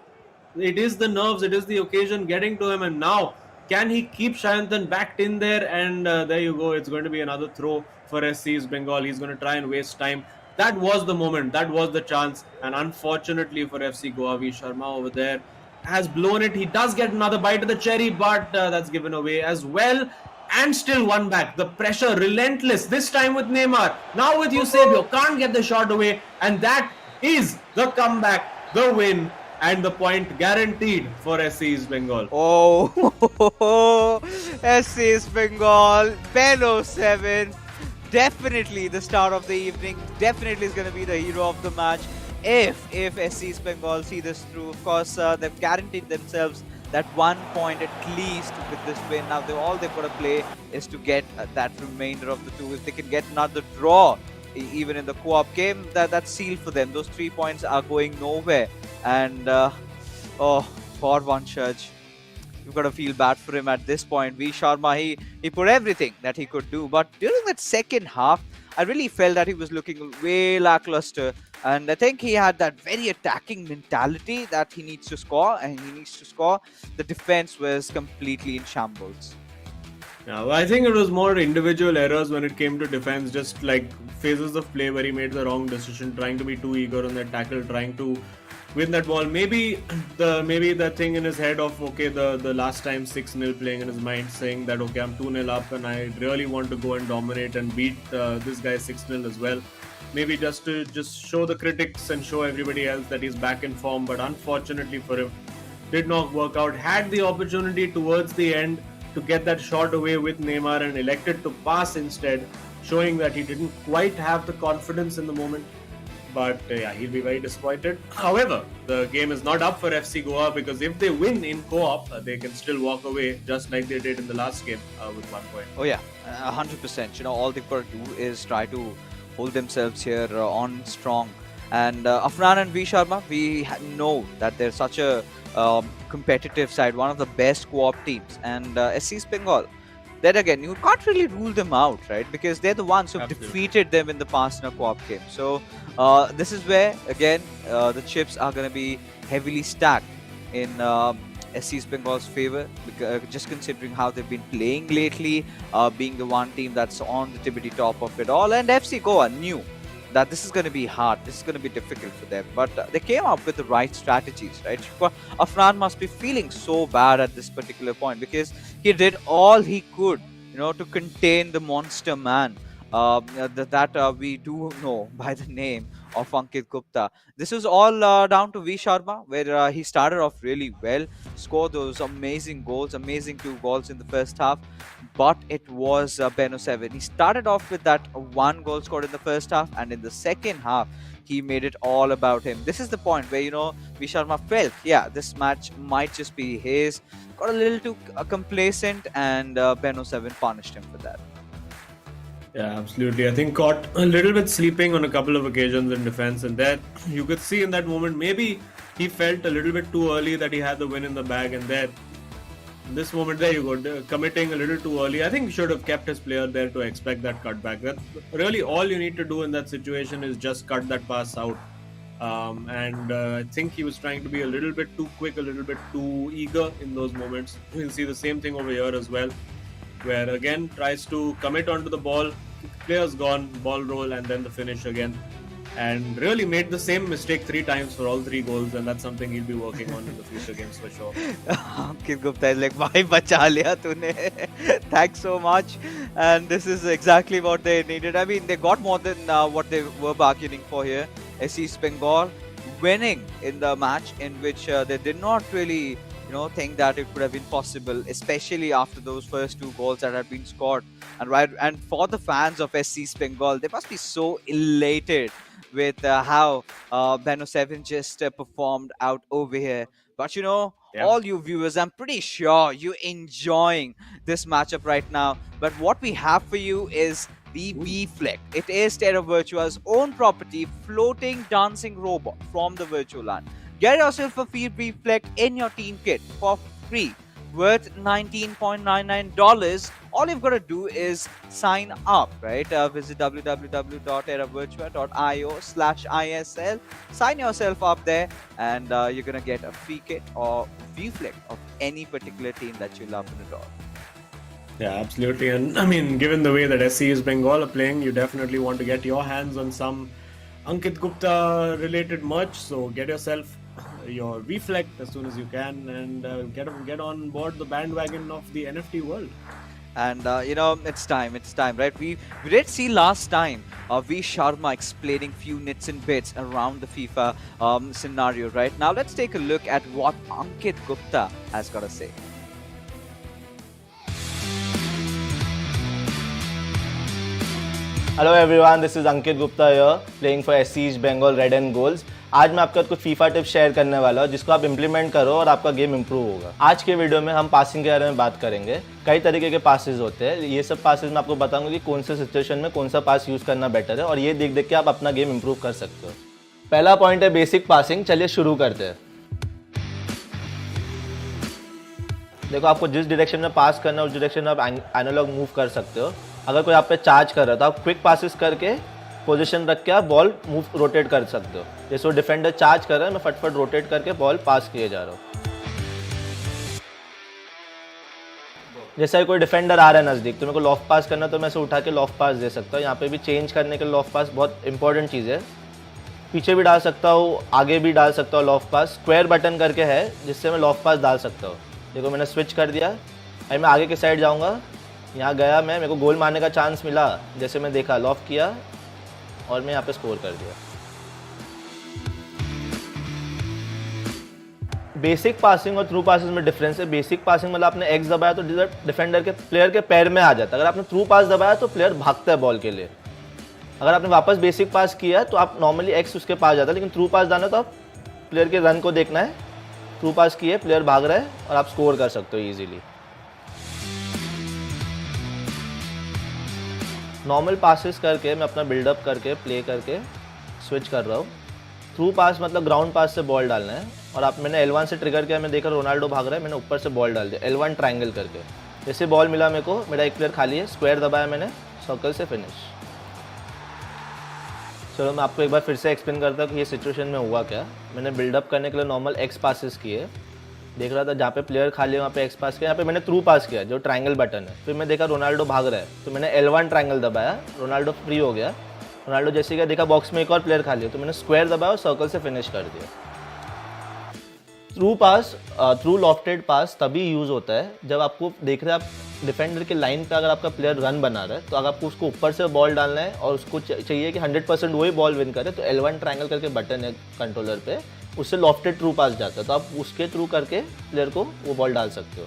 it is the nerves, it is the occasion getting to him. And now, can he keep Shayanthan backed in there? And there you go. It's going to be another throw for SC Bengal. He's going to try and waste time. That was the moment. That was the chance. And unfortunately for FC Goa, V Sharma over there has blown it. He does get another bite of the cherry, but that's given away as well. And still one back. The pressure relentless. This time with Neymar. Now with Eusebio. Can't get the shot away. And that is the comeback, the win, and the point guaranteed for SC Bengal. Oh, SC Bengal, Beno 7. Definitely the star of the evening. Definitely is going to be the hero of the match. If SC Bengal see this through, of course, they've guaranteed themselves that 1 point at least with this win. Now, all they've got to play is to get that remainder of the 2. If they can get another draw, even in the co-op game, that's sealed for them. Those 3 points are going nowhere. And, for Vanshaj, you've got to feel bad for him at this point. V Sharma, he put everything that he could do. But during that second half, I really felt that he was looking way lackluster. And I think he had that very attacking mentality that he needs to score, and he needs to score. The defense was completely in shambles. Yeah, I think it was more individual errors when it came to defense, just like phases of play where he made the wrong decision, trying to be too eager on that tackle, trying to win that ball. Maybe the thing in his head of, okay, the last time 6-0 playing in his mind, saying that, okay, I'm 2-0 up and I really want to go and dominate and beat this guy 6-0 as well. Maybe just to show the critics and show everybody else that he's back in form. But unfortunately for him, did not work out. Had the opportunity towards the end to get that shot away with Neymar and elected to pass instead, showing that he didn't quite have the confidence in the moment. But yeah, he'll be very disappointed. However, the game is not up for FC Goa, because if they win in co-op, they can still walk away just like they did in the last game with 1 point. Oh yeah, 100%. All they've got to do is try to hold themselves here on strong. And Afnan and V Sharma, we know that they're such a competitive side, one of the best co-op teams. And SC Bengal, then again, you can't really rule them out, right? Because they're the ones who've defeated them in the past in a co-op game. So this is where, again, the chips are going to be heavily stacked in SC Bengal's favor, just considering how they've been playing lately, being the one team that's on the tippity top of it all. And FC Goa knew that this is going to be hard, this is going to be difficult for them, but they came up with the right strategies, right? Afnan must be feeling so bad at this particular point because he did all he could, to contain the monster man that we do know by the name of Ankit Gupta. This was all down to V Sharma, where he started off really well, scored those amazing goals, amazing 2 goals in the first half. But it was Beno 7. He started off with that 1 goal scored in the first half, and in the second half, he made it all about him. This is the point where, V Sharma felt, yeah, this match might just be his. Got a little too complacent, and Beno 7 punished him for that. Yeah, absolutely. I think caught a little bit sleeping on a couple of occasions in defense, and that you could see in that moment, maybe he felt a little bit too early that he had the win in the bag, and then this moment, there you go, committing a little too early. I think he should have kept his player there to expect that cutback. That's really all you need to do in that situation is just cut that pass out. I think he was trying to be a little bit too quick, a little bit too eager in those moments. We'll see the same thing over here as well, where again tries to commit onto the ball, player's gone, ball roll, and then the finish again. And really made the same mistake 3 times for all 3 goals, and that's something he'll be working on in the future games for sure. Ankit Gupta is like, bhai, bacha liya tune. Thanks so much. And this is exactly what they needed. I mean, they got more than what they were bargaining for here. SC Bengal winning in the match in which they did not really, think that it could have been possible, especially after those first 2 goals that had been scored. And for the fans of SC Bengal, they must be so elated with how Beno 7 just performed out over here. But all you viewers, I'm pretty sure you're enjoying this matchup right now. But what we have for you is the V-Fleck. It is Terra Virtua's own property, floating dancing robot from the virtual land. Get yourself a free V-Fleck in your team kit for free, worth $19.99. All you've got to do is sign up, right? Visit www.terravirtua.io/ISL. Sign yourself up there, and you're going to get a free kit or V-Fleck of any particular team that you love and adore. Yeah, absolutely. And I mean, given the way that SC Bengal are playing, you definitely want to get your hands on some Ankit Gupta related merch. So get yourself your V-Fleck as soon as you can, and get on board the bandwagon of the NFT world. And it's time, right? We did see last time V Sharma explaining few nits and bits around the FIFA scenario, right? Now let's take a look at what Ankit Gupta has got to say. Hello everyone, this is Ankit Gupta here, playing for SC Bengal Red and Goals. आज मैं आपके साथ कुछ FIFA tips share करने वाला हूँ जिसको आप इम्प्लीमेंट करो और आपका गेम इंप्रूव होगा। आज के वीडियो में हम पासिंग के बारे में बात करेंगे। कई तरीके के पासेस होते हैं, ये सब पासेस मैं आपको बताऊंगा कि कौन से सिचुएशन में कौन सा पास यूज़ करना बेटर है, और ये देख देख के आप अपना गेम इंप्रूव कर सकते हो। पहला पॉइंट है बेसिक पासिंग। चलिए शुरू करते हैं। देखो, आपको जिस डायरेक्शन में पास करना है उस डायरेक्शन में आप एनालॉग मूव कर सकते हो। अगर कोई आप पे चार्ज कर रहा है तो आप क्विक पासिस करके पोजीशन रख के आप बॉल मूव रोटेट कर सकते हो। जैसे वो डिफेंडर चार्ज कर रहा है, मैं फटफट रोटेट करके बॉल पास किए जा रहा हूँ। जैसे कोई डिफेंडर आ रहा है नज़दीक, तो मेरे को लॉफ्ट पास करना, तो मैं इसे उठा के लॉफ्ट पास दे सकता हूँ। यहाँ पे भी चेंज करने के लॉफ्ट पास बहुत इंपॉर्टेंट चीज़ है। पीछे भी डाल सकता हूँ, आगे भी डाल सकता हूँ लॉफ्ट पास। स्क्वायर बटन करके है जिससे मैं लॉफ्ट पास डाल सकता हूँ। देखो मैंने स्विच कर दिया। अभी मैं आगे की साइड जाऊँगा, यहाँ गया मैं, मेरे को गोल मारने का चांस मिला। जैसे मैं देखा, लॉफ्ट किया और मैं यहाँ पे स्कोर कर दिया। बेसिक पासिंग और थ्रू पासिंग में डिफरेंस है। बेसिक पासिंग मतलब आपने एक्स दबाया तो डिफेंडर के प्लेयर के पैर में आ जाता है। अगर आपने थ्रू पास दबाया तो प्लेयर भागता है बॉल के लिए। अगर आपने वापस बेसिक पास किया तो आप नॉर्मली एक्स उसके पास जाता है, लेकिन थ्रू पास जाना तो आप प्लेयर के रन को देखना है। थ्रू पास किए, प्लेयर भाग रहा है और आप स्कोर कर सकते हो ईजिली। नॉर्मल पासिस करके मैं अपना बिल्डअप करके प्ले करके स्विच कर रहा हूँ। थ्रू पास मतलब ग्राउंड पास से बॉल डालना है, और आप मैंने L1 से ट्रिगर किया, मैं देखा रोनाल्डो भाग रहा है, मैंने ऊपर से बॉल डाल दिया L1 ट्रायंगल करके। जैसे बॉल मिला मेरे को, मेरा एक प्लेयर खाली है, स्क्वायर दबाया मैंने, सर्कल से फिनिश। चलो मैं आपको एक बार फिर से एक्सप्लेन करता हूँ कि ये सिचुएशन में हुआ क्या। मैंने बिल्डअप करने के लिए नॉर्मल एक्स पासेस किए, देख रहा था जहाँ पे प्लेयर खाली है वहाँ पे एक्स पास किया, यहाँ पे मैंने थ्रू पास किया जो ट्रायंगल बटन है। फिर मैं देखा रोनाल्डो भाग रहा है, तो मैंने L1 ट्रायंगल दबाया, रोनाल्डो फ्री हो गया। रोनाल्डो जैसे क्या देखा बॉक्स में एक और प्लेयर खाली है, तो मैंने स्क्वायर दबाया और सर्कल से फिनिश कर दिया। थ्रू पास, थ्रू लॉफ्टेड पास तभी यूज़ होता है जब आपको देख रहे हैं आप डिफेंडर के लाइन पे अगर आपका प्लेयर रन बना रहा है, तो अगर आपको उसको ऊपर से बॉल डालना है और उसको चाहिए कि 100% वही बॉल विन करे, तो L1 ट्रायंगल करके बटन है कंट्रोलर पे, उससे लॉफ्टेड थ्रू पास जाता है, तो आप उसके थ्रू करके प्लेयर को वो बॉल डाल सकते हो।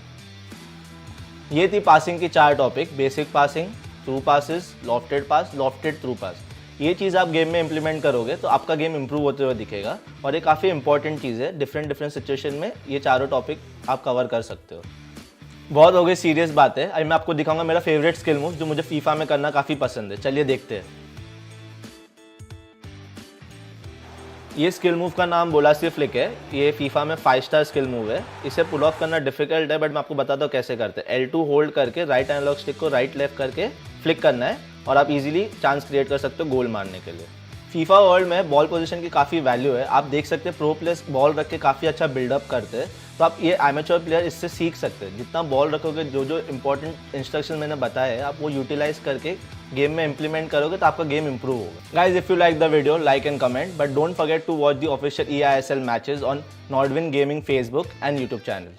ये थी पासिंग की 4 topic, basic passing, through passes, lofted pass, lofted through pass. ये चीज़ आप गेम में इंप्लीमेंट करोगे तो आपका गेम इंप्रूव होते हुए दिखेगा, और ये काफ़ी इंपॉर्टेंट चीज़ है। डिफरेंट सिचुएशन में ये चारों टॉपिक आप कवर कर सकते हो। बहुत हो गई सीरियस बात है, अभी मैं आपको दिखाऊंगा मेरा फेवरेट स्किल मूव जो मुझे फीफा में करना काफ़ी पसंद है। चलिए देखते हैं। ये स्किल मूव का नाम बोलासी फ्लिक है, ये फीफा में 5 स्टार स्किल मूव है। इसे पुल ऑफ करना डिफिकल्ट है, बट मैं आपको बताता हूँ कैसे करते हैं। L2 होल्ड करके राइट एनालॉग स्टिक को राइट लेफ्ट करके फ्लिक करना है, और आप इजीली चांस क्रिएट कर सकते हो गोल मारने के लिए। फीफा वर्ल्ड में बॉल पोजीशन की काफ़ी वैल्यू है, आप देख सकते हैं प्रो प्लेयर्स बॉल रख के काफ़ी अच्छा बिल्डअप करते हैं, तो आप ये एमेच्योर प्लेयर इससे सीख सकते हैं। जितना बॉल रखोगे, जो जो इंपॉर्टेंट इंस्ट्रक्शन मैंने बताया है, आप वो यूटिलाइज करके गेम में इंप्लीमेंट करोगे तो आपका गेम इंप्रूव होगा। Guys, if you like the video, like and comment, but don't forget to watch the official eISL matches on Nordwin gaming Facebook and YouTube channel.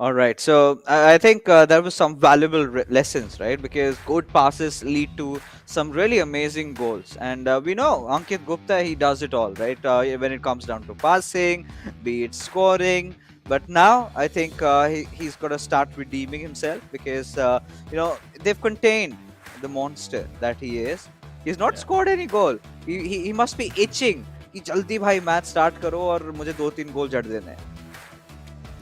All right, so I think there was some valuable lessons, right? Because good passes lead to some really amazing goals, and we know Ankit Gupta, he does it all, right? When it comes down to passing, be it scoring, but now I think he's got to start redeeming himself, because they've contained the monster that he is. He's not scored any goal. He must be itching कि जल्दी भाई match start करो और मुझे 2-3 गोल जड़ देने हैं.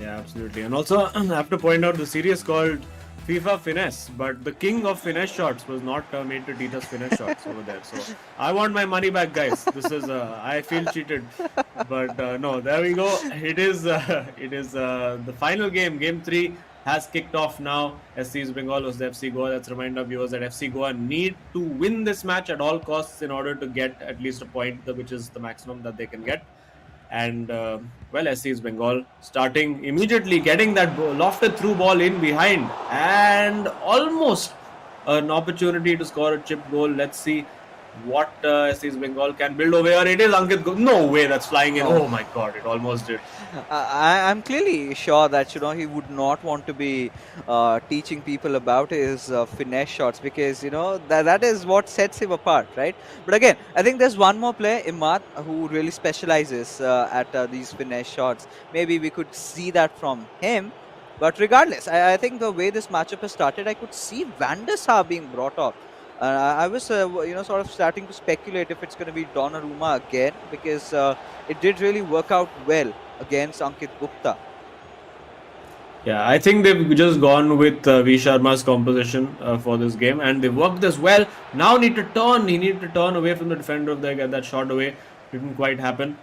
Yeah, absolutely. And also, I have to point out the series called FIFA Finesse, but the king of finesse shots was not made to teach us finesse shots over there. So I want my money back, guys. This is I feel cheated, but no, there we go. It is the final game. Game 3 has kicked off now. SC Bengal was the FC Goa. Let's remind our viewers that FC Goa need to win this match at all costs in order to get at least a point, which is the maximum that they can get. And well, SC Bengal starting immediately, getting that lofted through ball in behind, and almost an opportunity to score a chip goal. Let's see what SC Bengal can build over here. It is Ankit. No way, that's flying in. Oh my God, it almost did. I'm clearly sure that he would not want to be teaching people about his finesse shots, because that is what sets him apart, right? But again, I think there's one more player, Imad, who really specializes at these finesse shots. Maybe we could see that from him. But regardless, I think the way this matchup has started, I could see Van der Sar being brought off. I was, sort of starting to speculate if it's going to be Donnarumma again, because it did really work out well against Ankit Gupta. Yeah, I think they've just gone with V Sharma's composition for this game, and they worked this well. Now need to turn. He needed to turn away from the defender of the get that shot away. Didn't quite happen.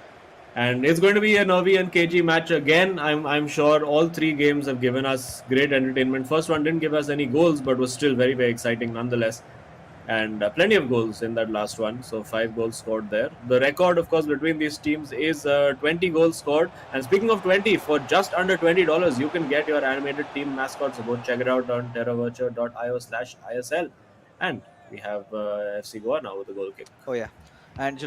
And it's going to be a nervy and cagey match again. I'm sure all 3 games have given us great entertainment. First one didn't give us any goals, but was still very, very exciting nonetheless. And plenty of goals in that last one. So 5 goals scored there. The record, of course, between these teams is 20 goals scored. And speaking of 20, for just under $20, you can get your animated team mascot. So go check it out on terravirtua.io/ISL. And we have FC Goa now with a goal kick. Oh yeah. And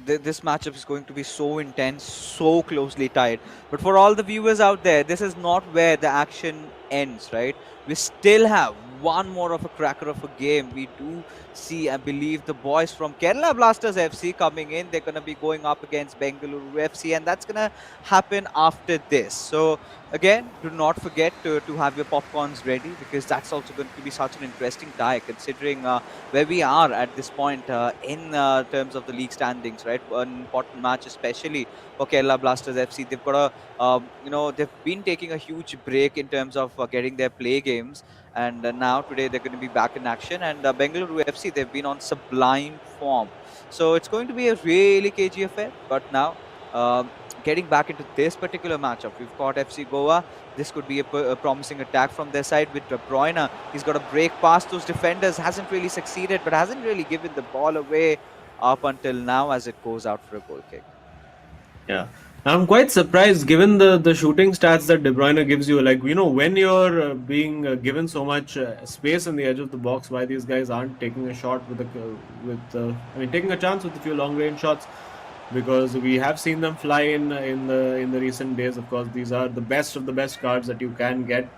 this matchup is going to be so intense, so closely tied. But for all the viewers out there, this is not where the action ends, right? We still have one more of a cracker of a game. We do see and believe the boys from Kerala Blasters FC coming in. They're going to be going up against Bengal FC, and that's going to happen after this. So again, do not forget to have your popcorns ready, because that's also going to be such an interesting tie, considering where we are at this point in terms of the league standings, right? An important match, especially for Kerala Blasters FC. They've got they've been taking a huge break in terms of getting their play games, and now today they're going to be back in action. And Bengaluru FC, FC, they've been on sublime form. So it's going to be a really cagey affair. But now, getting back into this particular matchup, we've got FC Goa. This could be a promising attack from their side with De Bruyne. He's got a break past those defenders, hasn't really succeeded, but hasn't really given the ball away up until now as it goes out for a goal kick. Yeah, I'm quite surprised given the shooting stats that De Bruyne gives you. Like, when you're being given so much space in the edge of the box, why these guys aren't taking a shot taking a chance with a few long range shots, because we have seen them fly in the recent days. Of course, these are the best of the best cards that you can get.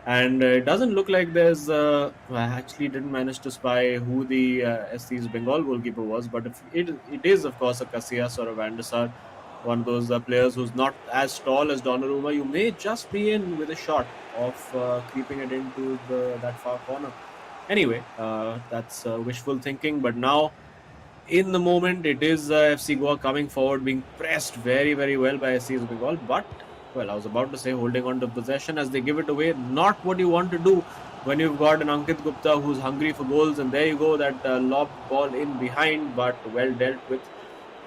And it doesn't look like there's. I actually didn't manage to spy who the SC's Bengal goalkeeper was, but if it is, of course, a Casillas or a Van der Sar, one of those players who's not as tall as Donnarumma. You may just be in with a shot of creeping it into that far corner. Anyway, that's wishful thinking, but now, in the moment, it is FC Goa coming forward, being pressed very, very well by SC's Bengal. But, well, I was about to say holding on to possession as they give it away. Not what you want to do when you've got an Ankit Gupta who's hungry for goals. And there you go, that lobbed ball in behind, but well dealt with.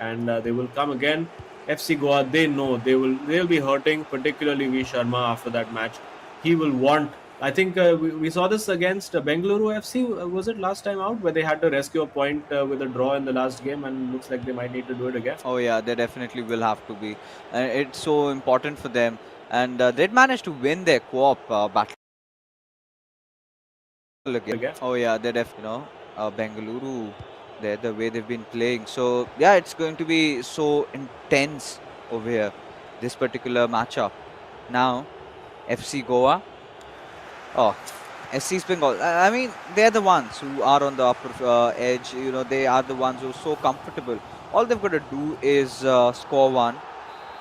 And they will come again. FC Goa, they know they'll be hurting, particularly V Sharma after that match. He will want. I think we saw this against Bengaluru FC. Was it last time out where they had to rescue a point with a draw in the last game, and looks like they might need to do it again. Oh yeah, they definitely will have to be. It's so important for them, and they'd managed to win their co-op battle again. Oh yeah, they Bengaluru. The way they've been playing. So yeah, it's going to be so intense over here, this particular matchup. Now, FC Goa. Oh, SC's Bengal. I mean, they're the ones who are on the upper edge. They are the ones who are so comfortable. All they've got to do is score one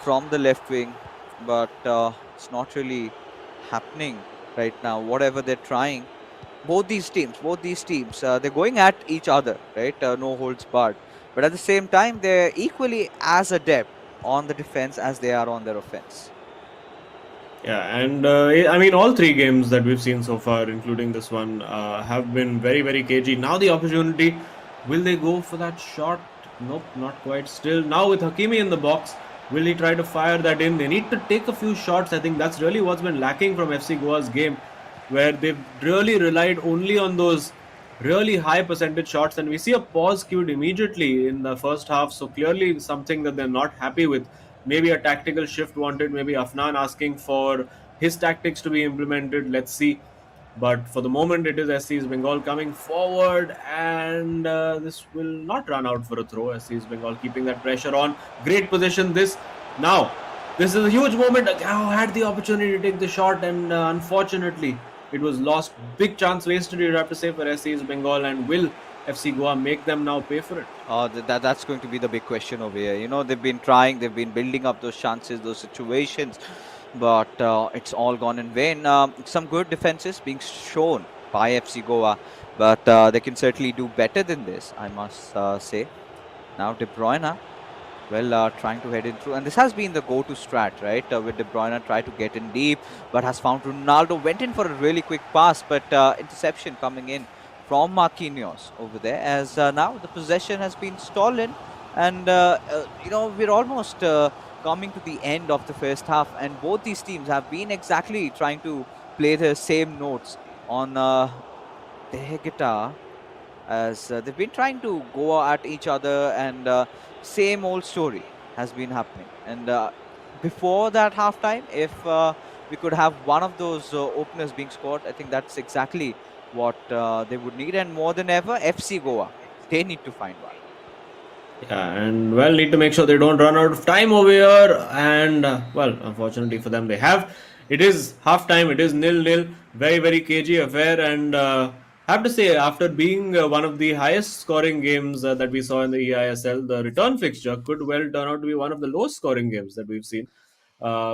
from the left wing, but it's not really happening right now. Whatever they're trying. Both these teams, they're going at each other, right? No holds barred. But at the same time, they're equally as adept on the defense as they are on their offense. Yeah, and I mean, all three games that we've seen so far, including this one, have been very, very cagey. Now the opportunity, will they go for that shot? Nope, not quite still. Now with Hakimi in the box, will he try to fire that in? They need to take a few shots. I think that's really what's been lacking from FC Goa's game, where they've really relied only on those really high percentage shots, and we see a pause cued immediately in the first half. So clearly something that they're not happy with. Maybe a tactical shift wanted, maybe Afnan asking for his tactics to be implemented. Let's see. But for the moment, it is SC's Bengal coming forward, and this will not run out for a throw. SC's Bengal keeping that pressure on. Great position this. Now, this is a huge moment. Gao had the opportunity to take the shot, and unfortunately, it was lost. Big chance wasted, you'd have to say, for SC's Bengal. And will FC Goa make them now pay for it? That's going to be the big question over here. They've been trying, they've been building up those chances, those situations, but it's all gone in vain. Some good defenses being shown by FC Goa, but they can certainly do better than this, I must say. Now De Bruyne, trying to head in through, and this has been the go-to strat, right? With De Bruyne, try to get in deep, but has found Ronaldo, went in for a really quick pass, but interception coming in from Marquinhos over there, as now the possession has been stolen, and we're almost coming to the end of the first half, and both these teams have been exactly trying to play the same notes on their guitar, as they've been trying to go at each other, and same old story has been happening. And before that halftime, if we could have one of those openers being scored, I think that's exactly what they would need, and more than ever, FC Goa, they need to find one. Yeah, and need to make sure they don't run out of time over here. And unfortunately for them, they have. It is half time. It is 0-0. Very, very cagey affair. And have to say, after being one of the highest scoring games that we saw in the eISL, the return fixture could well turn out to be one of the lowest scoring games that we've seen.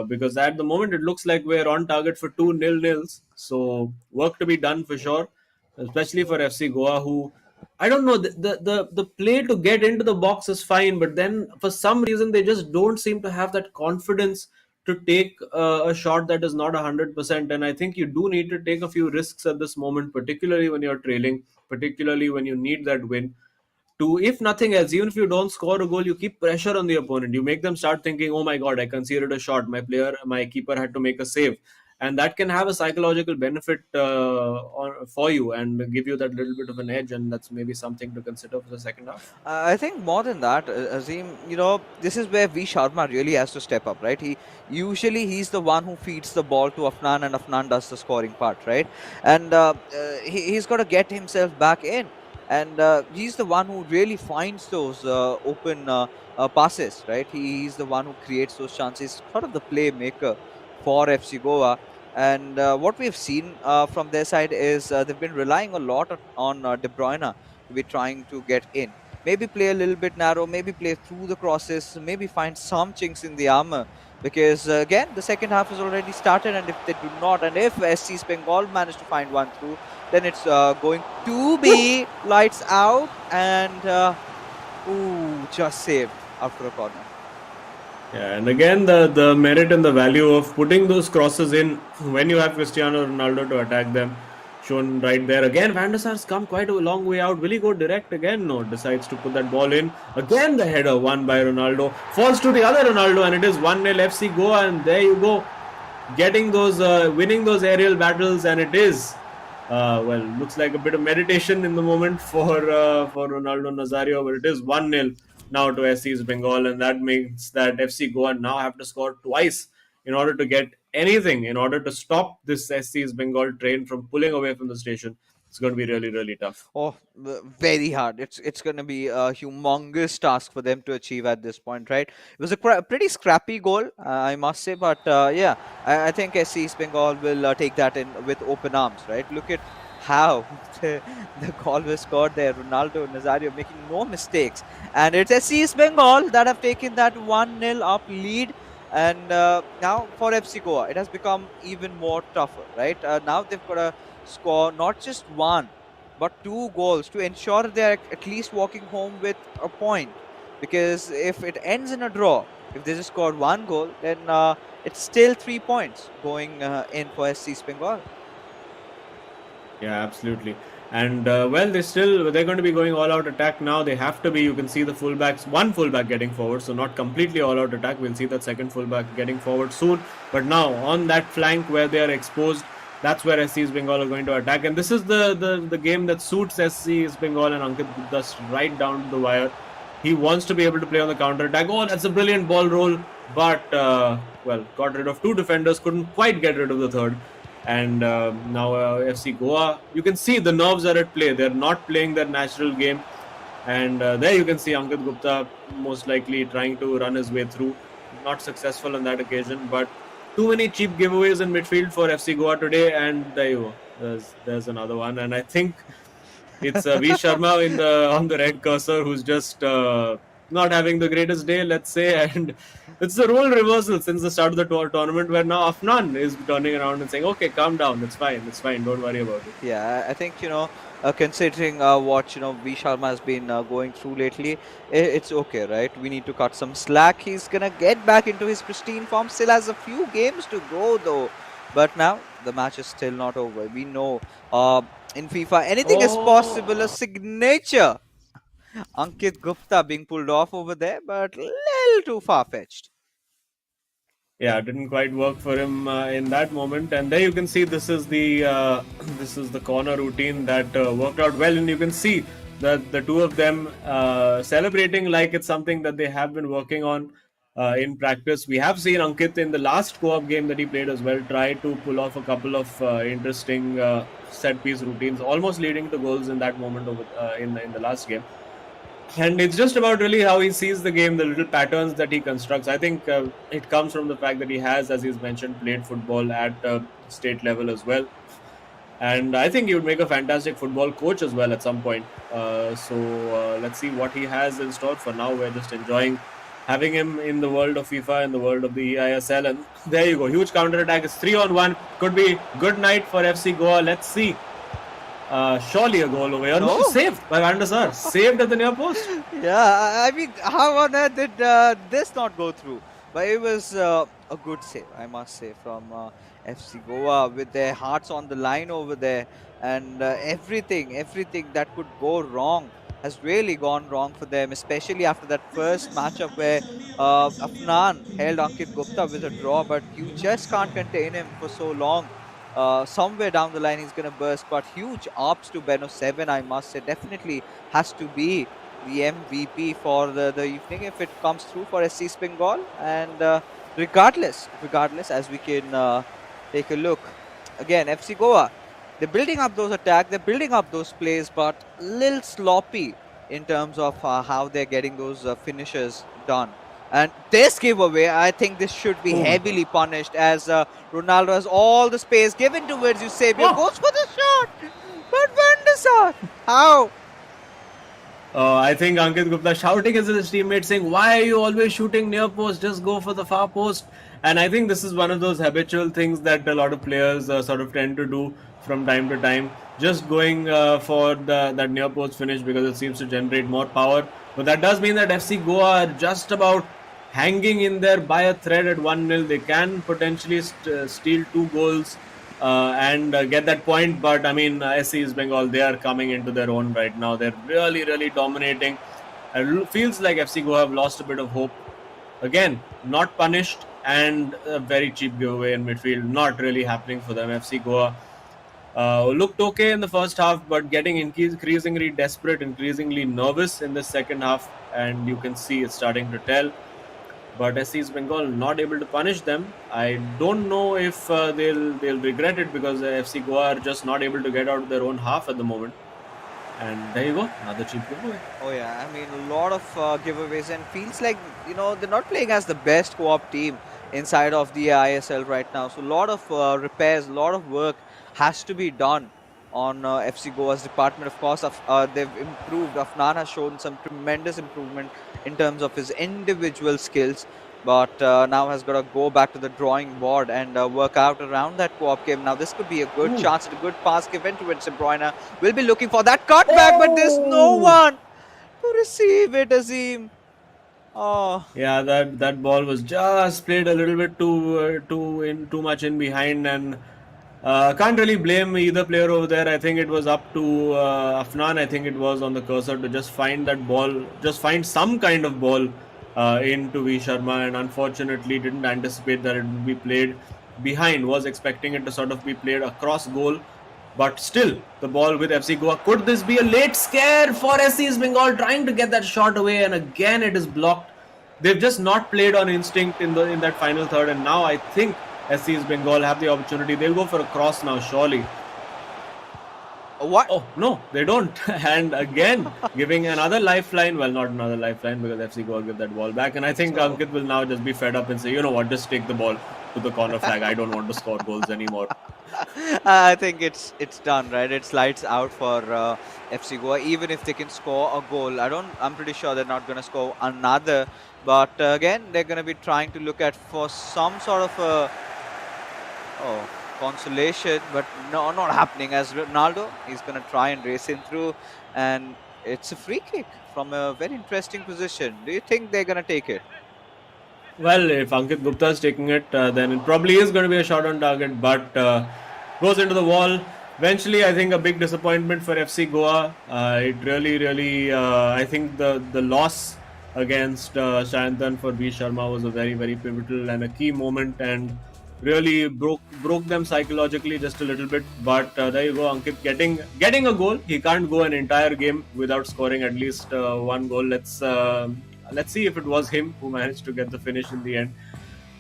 Because at the moment, it looks like we're on target for 2 0-0s. So work to be done for sure, especially for FC Goa, who, I don't know, the play to get into the box is fine, but then for some reason they just don't seem to have that confidence to take a shot that is not 100%. And I think you do need to take a few risks at this moment, particularly when you're trailing. particularly when you need that win. To, if nothing else, even if you don't score a goal, you keep pressure on the opponent. You make them start thinking, oh my god, I conceded a shot, my keeper had to make a save. And that can have a psychological benefit for you and give you that little bit of an edge, and that's maybe something to consider for the second half. I think more than that, Azim, this is where V Sharma really has to step up, right? He's the one who feeds the ball to Afnan, and Afnan does the scoring part, right? And he's got to get himself back in, and he's the one who really finds those open passes, right? He's the one who creates those chances, sort of the playmaker for FC Goa. And what we've seen from their side is they've been relying a lot on De Bruyne to be trying to get in. Maybe play a little bit narrow, maybe play through the crosses, maybe find some chinks in the armor. Because again, the second half has already started, and if they do not, and if SC Bengal manage to find one through, then it's going to be lights out, and just saved after a corner. Yeah, and again, the merit and the value of putting those crosses in when you have Cristiano Ronaldo to attack them, shown right there. Again, Van der Sar's come quite a long way out. Will he go direct again? No, decides to put that ball in. Again, the header won by Ronaldo. Falls to the other Ronaldo, and it is 1-0 FC Goa, and there you go. Getting those, winning those aerial battles, and it is, looks like a bit of meditation in the moment for Ronaldo Nazario, but it is 1-0 now to SC's Bengal, and that means that FC Goa now have to score twice in order to get anything, in order to stop this SC's Bengal train from pulling away from the station. It's going to be really, really tough. Oh, very hard. It's going to be a humongous task for them to achieve at this point, right? It was a pretty scrappy goal, I must say, but yeah, I think SC East Bengal will take that in with open arms, right? Look at how the goal was scored there. Ronaldo Nazario making no mistakes, and it's SC East Bengal that have taken that 1-0 up lead. And now for FC Goa, it has become even more tougher, right? Now they've got to score not just one, but 2 goals to ensure they're at least walking home with a point. Because if it ends in a draw, if they just score 1 goal, then it's still 3 points going in for SC Bengal. Yeah, absolutely. And they're going to be going all out attack now. They have to be. You can see the fullbacks, one fullback getting forward, so not completely all out attack. We'll see that second fullback getting forward soon. But now on that flank where they are exposed, that's where SC's Bengal are going to attack. And this is the game that suits SC's Bengal and Ankit Gupta right down to the wire. He wants to be able to play on the counter attack. Oh, that's a brilliant ball roll, but got rid of 2 defenders, couldn't quite get rid of the third. And now FC Goa, you can see the nerves are at play. They're not playing their natural game. And there you can see Ankit Gupta most likely trying to run his way through. Not successful on that occasion, but too many cheap giveaways in midfield for FC Goa today. And there you go. There's another one. And I think it's V Sharma on the red cursor who's just not having the greatest day, let's say. And it's a role reversal since the start of the tournament, where now Afnan is turning around and saying, okay, calm down, it's fine, don't worry about it. Yeah, I think, considering what, V Sharma has been going through lately, it's okay, right? We need to cut some slack. He's going to get back into his pristine form. Still has a few games to go, though. But now, the match is still not over. We know in FIFA, anything is possible. A signature. Ankit Gupta being pulled off over there, but a little too far-fetched. Yeah, it didn't quite work for him in that moment. And there you can see this is the corner routine that worked out well. And you can see that the 2 of them celebrating like it's something that they have been working on in practice. We have seen Ankit in the last co-op game that he played as well try to pull off a couple of interesting set-piece routines, almost leading to goals in that moment in the last game. And it's just about really how he sees the game, the little patterns that he constructs. I think it comes from the fact that he has, as he's mentioned, played football at state level as well. And I think he would make a fantastic football coach as well at some point. So let's see what he has in store. For now, we're just enjoying having him in the world of FIFA, in the world of the eISL. And there you go. Huge counter-attack. It's 3-on-1. Could be good night for FC Goa. Let's see. Surely a goal over here. No, saved by Van der Sar. Saved at the near post. Yeah, I mean, how on earth did this not go through? But it was a good save, I must say, from FC Goa with their hearts on the line over there. and everything that could go wrong has really gone wrong for them, especially after that first matchup where Afnan held Ankit Gupta with a draw, but you just can't contain him for so long. Somewhere down the line he's going to burst, but huge ups to Beno 7, I must say. Definitely has to be the MVP for the evening if it comes through for SC Bengal. And regardless, as we can take a look again, FC Goa, they're building up those attacks, they're building up those plays, but a little sloppy in terms of how they're getting those finishes done. And this giveaway, I think this should be Oh my heavily punished, as Ronaldo has all the space given towards Eusebio, goes for the shot, but Van der Sar, how? I think Ankit Gupta shouting at his teammates saying, "Why are you always shooting near post? Just go for the far post." And I think this is one of those habitual things that a lot of players sort of tend to do from time to time. Just going for that near post finish because it seems to generate more power. But that does mean that FC Goa are just about hanging in there by a thread at 1-0. They can potentially steal 2 goals and get that point. But I mean, SC Bengal, they are coming into their own right now. They're really dominating. It feels like FC Goa have lost a bit of hope. Again, not punished, and a very cheap giveaway in midfield. Not really happening for them. FC Goa looked okay in the first half, but getting increasingly desperate, increasingly nervous in the second half, and you can see it's starting to tell. But SC Bengal not able to punish them. I don't know if they'll regret it, because FC Goa are just not able to get out of their own half at the moment. And there you go, another cheap giveaway. Oh yeah, I mean, a lot of giveaways, and feels like, they're not playing as the best co-op team inside of the eISL right now. So a lot of repairs, a lot of work has to be done on FC Goa's department. Of course, they've improved. Afnan has shown some tremendous improvement in terms of his individual skills, but now has got to go back to the drawing board and work out around that co-op game. Now this could be a good chance and a good pass given to it. De Bruyne will be looking for that cutback, but there's no one to receive it, Azim. Oh. Yeah, that ball was just played a little bit too much in behind, and can't really blame either player over there. I think it was up to Afnan. I think it was on the cursor to just find that ball, just find some kind of ball into V Sharma, and unfortunately didn't anticipate that it would be played behind. Was expecting it to sort of be played across goal. But still, the ball with FC Goa. Could this be a late scare for SC Bengal trying to get that shot away? And again, it is blocked. They've just not played on instinct in that final third. And now I think SC Bengal have the opportunity. They'll go for a cross now, surely. What? Oh, no, they don't. And again, giving another lifeline. Well, not another lifeline, because FC Goa give that ball back. And I think Ankit will now just be fed up and say, you know what, just take the ball to the corner flag. I don't want to score goals anymore. I think it's done, right? It's lights out for FC Goa. Even if they can score a goal, I'm pretty sure they're not going to score another. But again, they're going to be trying to look at for some sort of consolation, but no, not happening. As Ronaldo, he's going to try and race him through, and it's a free kick from a very interesting position. Do you think they're going to take it? Well, if Ankit Gupta is taking it, then it probably is going to be a shot on target, but goes into the wall. Eventually, I think a big disappointment for FC Goa. It really, I think the loss against Sayantan for V Sharma was a very pivotal and a key moment, and really broke them psychologically just a little bit. But there you go, Ankit getting a goal. He can't go an entire game without scoring at least one goal. Let's see if it was him who managed to get the finish in the end.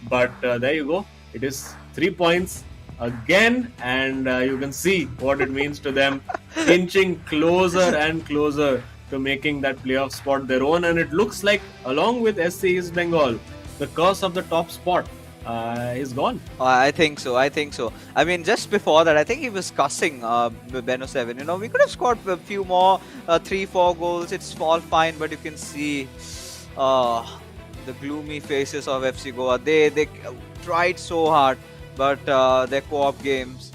But there you go. It is 3 points again, and you can see what it means to them, inching closer and closer to making that playoff spot their own. And it looks like, along with SC East Bengal, the curse of the top spot is gone. I think so. I mean, just before that, I think he was cussing Beno 7. We could have scored a few more, 3-4 goals. It's all fine, but you can see the gloomy faces of FC Goa. They tried so hard, but their co-op games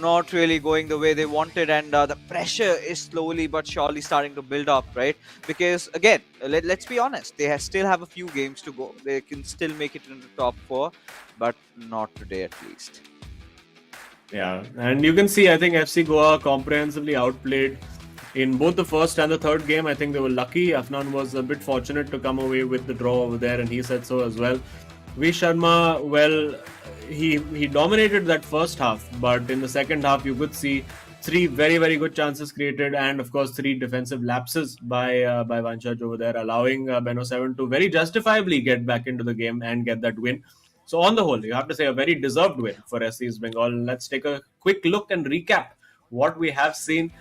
not really going the way they wanted, and the pressure is slowly but surely starting to build up, right? Because again, let's be honest, they still have a few games to go. They can still make it into the top 4, but not today at least. Yeah, and you can see, I think FC Goa comprehensively outplayed in both the first and the third game. I think they were lucky. Afnan was a bit fortunate to come away with the draw over there, and he said so as well. V Sharma, well, he dominated that first half, but in the second half, you could see three very good chances created, and of course three defensive lapses by Vanchaj over there, allowing Beno 7 to very justifiably get back into the game and get that win. So on the whole, you have to say a very deserved win for SC Bengal. Let's take a quick look and recap what we have seen.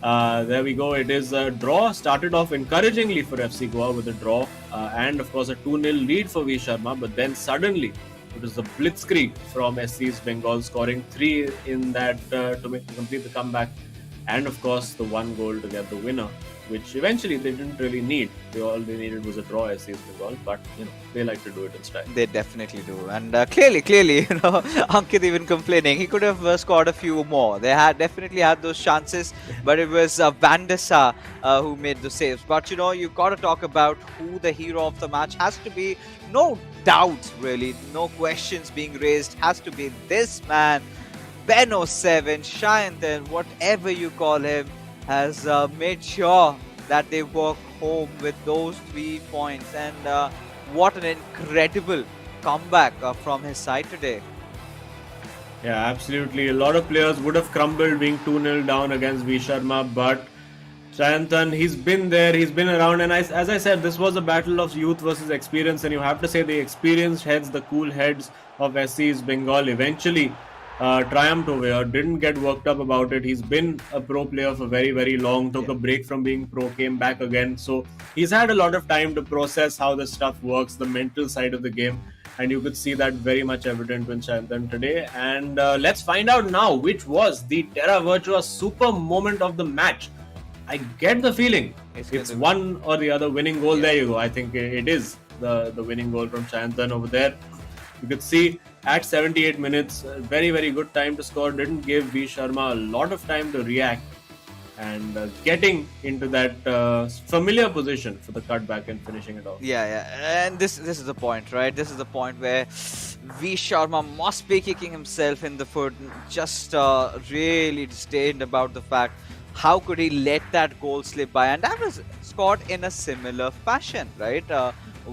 There we go. It is a draw. Started off encouragingly for FC Goa with a draw and of course a 2-0 lead for V Sharma. But then suddenly it was the blitzkrieg from SC Bengal, scoring 3 in that to complete the comeback, and of course the one goal to get the winner, which eventually they didn't really need. All they needed was a draw, SC Bengal, but they like to do it in style. They definitely do, and clearly, Ankit even complaining he could have scored a few more. They had definitely had those chances, but it was Vandesa who made the saves. But you've got to talk about who the hero of the match has to be. No doubts, really, no questions being raised. Has to be this man, Beno 7, Shayantan, whatever you call him, has made sure that they walk home with those 3 points. And what an incredible comeback from his side today. Yeah, absolutely. A lot of players would have crumbled being 2-0 down against V Sharma, but Shayantan, he's been there, he's been around, and as I said, this was a battle of youth versus experience, and you have to say the experienced heads, the cool heads of SC's Bengal eventually triumphed over, didn't get worked up about it. He's been a pro player for very long, took a break from being pro, came back again, so he's had a lot of time to process how this stuff works, the mental side of the game, and you could see that very much evident with Shayantan today. And let's find out now which was the Terra Virtua super moment of the match. I get the feeling it's one or the other winning goal. There you go. I think it is the winning goal from Shayantan over there. You could see at 78 minutes, very good time to score. Didn't give V Sharma a lot of time to react, and getting into that familiar position for the cutback and finishing it off. Yeah, and this is the point, right? This is the point where V Sharma must be kicking himself in the foot, just really disdained about the fact how could he let that goal slip by, and that was scored in a similar fashion, right?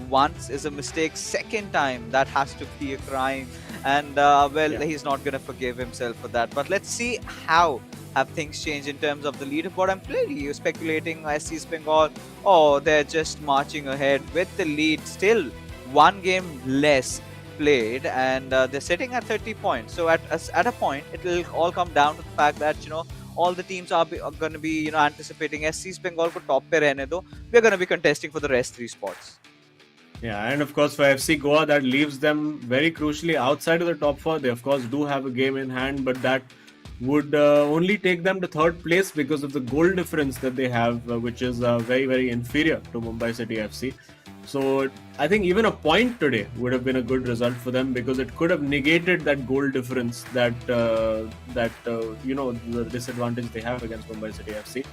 Once is a mistake, second time that has to be a crime, and he's not going to forgive himself for that. But let's see how have things changed in terms of the leaderboard. I'm clearly speculating SC Bengal, they're just marching ahead with the lead, still one game less played, and they're sitting at 30 points. So at a point it will all come down to the fact that all the teams are going to be anticipating SC Bengal ko top pe rehne do. We're going to be contesting for the rest 3 spots. Yeah, and of course for FC Goa, that leaves them very crucially outside of the top 4. They of course do have a game in hand, but that would only take them to 3rd place because of the goal difference that they have, which is very inferior to Mumbai City FC. So I think even a point today would have been a good result for them, because it could have negated that goal difference, that the disadvantage they have against Mumbai City FC.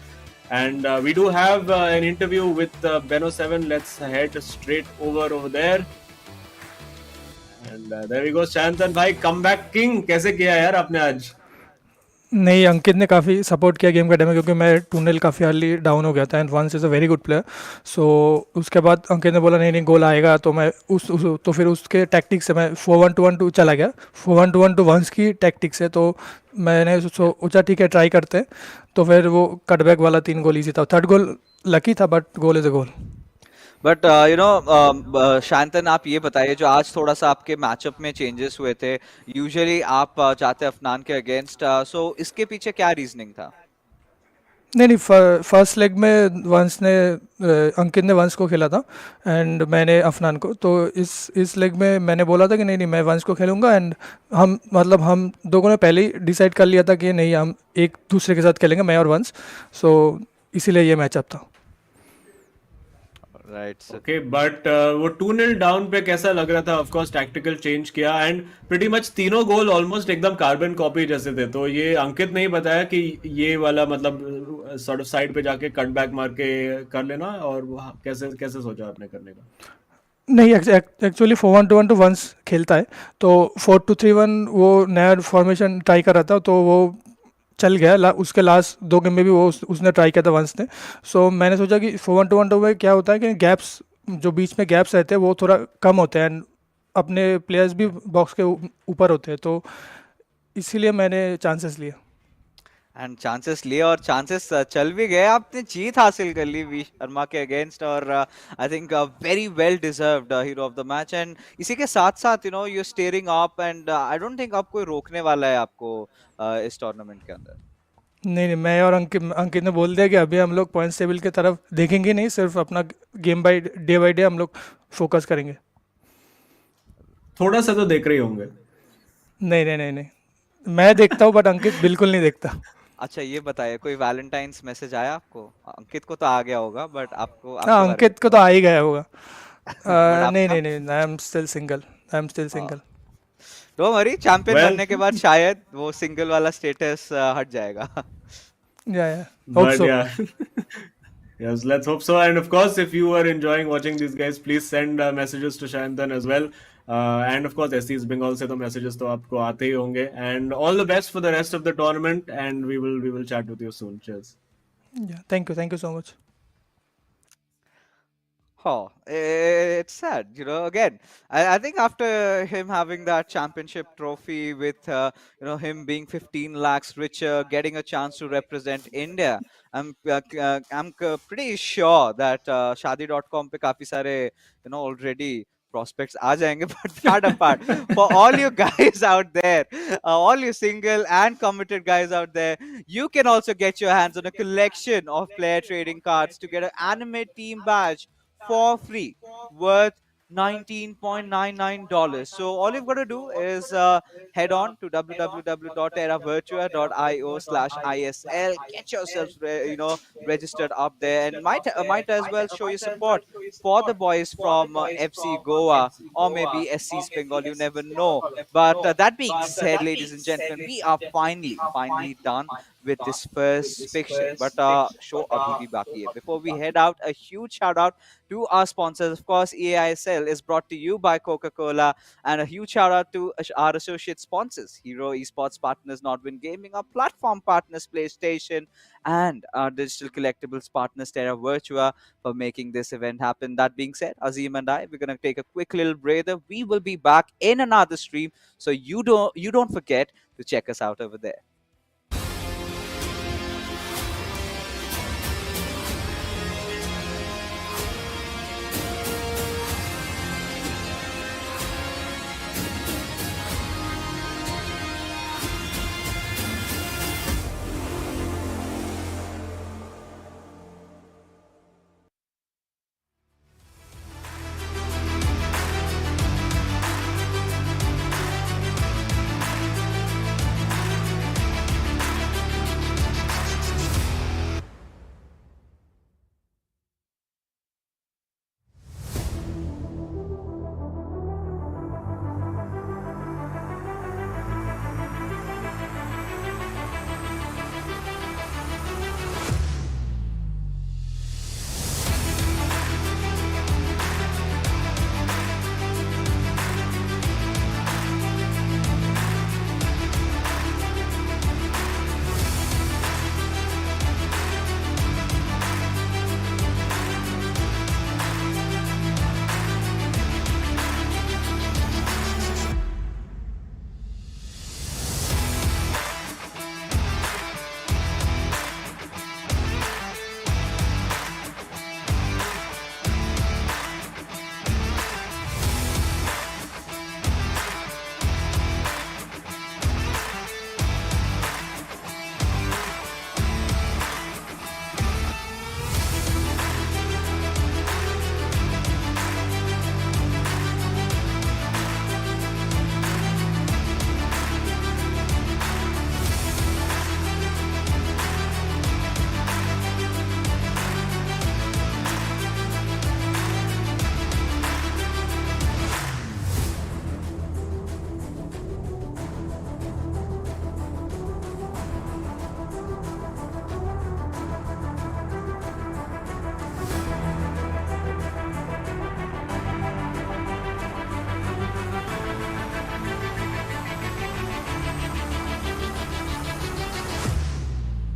And we do have an interview with Beno 7. Let's head straight over there. And there we go. Shayantan bhai, comeback king. कैसे किया यार आपने आज? नहीं, अंकित ने काफ़ी support किया game का टाइम में, क्योंकि मैं 2-0 काफ़ी अर्ली डाउन हो गया था, and once is a very good player. So उसके बाद अंकित ने बोला नहीं गोल आएगा, तो मैं तो फिर उसके टैक्टिक से मैं 4-1-2-1-2 चला गया. 4-1-2-1-2 वंस की टैक्टिक से, तो मैंने सोचा ठीक है ट्राई करते हैं. तो फिर वो कटबैक वाला 3 गोल ईजी था. 3rd गोल लकी था, but goal is a goal. But Shantan, आप ये बताइए, जो आज थोड़ा सा आपके मैचअप में चेंजेस हुए थे, यूजुअली आप जाते अफनान के अगेंस्ट, सो इसके पीछे क्या रीजनिंग था? नहीं, फर्स्ट लेग में अंकित ने वंस को खेला था एंड मैंने अफनान को. तो इस लेग में मैंने बोला था कि नहीं मैं वंस को खेलूंगा, एंड हम दोनों ने पहले ही डिसाइड कर लिया था कि नहीं हम एक दूसरे के साथ खेलेंगे, मैं और वंस. सो इसीलिए ये मैचअप था. Right. Okay, but वो 2-0 डाउन पे कैसा लग रहा था? ऑफ कोर्स टैक्टिकल चेंज किया, एंड प्रीटी मच तीनों गोल ऑलमोस्ट एकदम कार्बन कॉपी जैसे थे. तो ये अंकित ने ही बताया कि ये वाला सॉर्ट ऑफ साइड पे जाके कट बैक मार के कर लेना, और कैसे सोचा आपने करने का? नहीं, एक्चुअली 4-1-2-1 तो वंस खेलता है, तो 4-2-3-1 वो नया फॉर्मेशन ट्राई कर रहा था, तो वो चल गया। उसके लास्ट 2 गेम में भी उसने ट्राई किया था वंस ने। सो मैंने सोचा कि 4-1-2-1 में क्या होता है कि गैप्स, जो बीच में गैप्स रहते हैं वो थोड़ा कम होते हैं, एंड अपने प्लेयर्स भी बॉक्स के ऊपर होते हैं, तो इसीलिए मैंने चांसेस लिए। एंड चांसेस लिए और चांसेस चल भी गए, आपने जीत हासिल कर ली वी शर्मा के अगेंस्ट, और I think very well deserved hero of the match. And इसी के साथ साथ you steering up, and I don't think अब कोई रोकने वाला है आपको इस टूर्नामेंट के अंदर। नहीं नहीं, मैं और अंकित ने बोल दिया कि अभी हम लोग पॉइंट्स टेबल की तरफ देखेंगे नहीं, सिर्फ अपना गेम बाय डे हम लोग फोकस करेंगे। थोड़ा सा तो देख रहे होंगे। नहीं नहीं नहीं नहीं, मैं देखता हूँ बट अंकित बिल्कुल नहीं देखता। अच्छा ये बताइए, कोई वैलेंटाइंस मैसेज आया आपको? अंकित को तो आ गया होगा, बट आपको, हाँ, आपके बारे में अंकित को तो बताओ। आ ही गया होगा। बट नहीं आपका? नहीं नहीं, I am still single, I am still single. Don't worry, champion well, बनने के बाद शायद वो सिंगल वाला स्टेटस हट जाएगा। या hope but so. yeah. Yes, let's hope so. And of course, if you are enjoying watching these guys, please send messages to Shantan as well. And of course, SC's Bengal से तो messages तो आपको आते ही होंगे. And all the best for the rest of the tournament. And we will chat with you soon. Cheers. या thank you so much. Oh, it's sad, Again, I think after him having that championship trophy with, him being 15 lakhs richer, getting a chance to represent India, I'm pretty sure that Shadi.com पे काफी सारे, already prospects आ जाएंगे. But that apart, for all you guys out there, all you single and committed guys out there, you can also get your hands on a collection of player trading cards to get an anime team badge for free, worth $19.99. So all you've got to do is head on to www.terravirtua.io/ISL. Get yourselves registered up there, and might as well show your support for the boys from FC Goa, or maybe SC's Bengal. You never know. But that being said, ladies and gentlemen, we are finally done with this first fixture. But show abhi bhi baki hai. Before we head out, a huge shout out to our sponsors. Of course, eISL is brought to you by Coca-Cola, and a huge shout out to our associate sponsors, Hero Esports Partners, Nordwind Gaming, our platform partners, PlayStation, and our digital collectibles partners, Terra Virtua, for making this event happen. That being said, Azim and I, we're gonna take a quick little breather. We will be back in another stream, so you don't forget to check us out over there.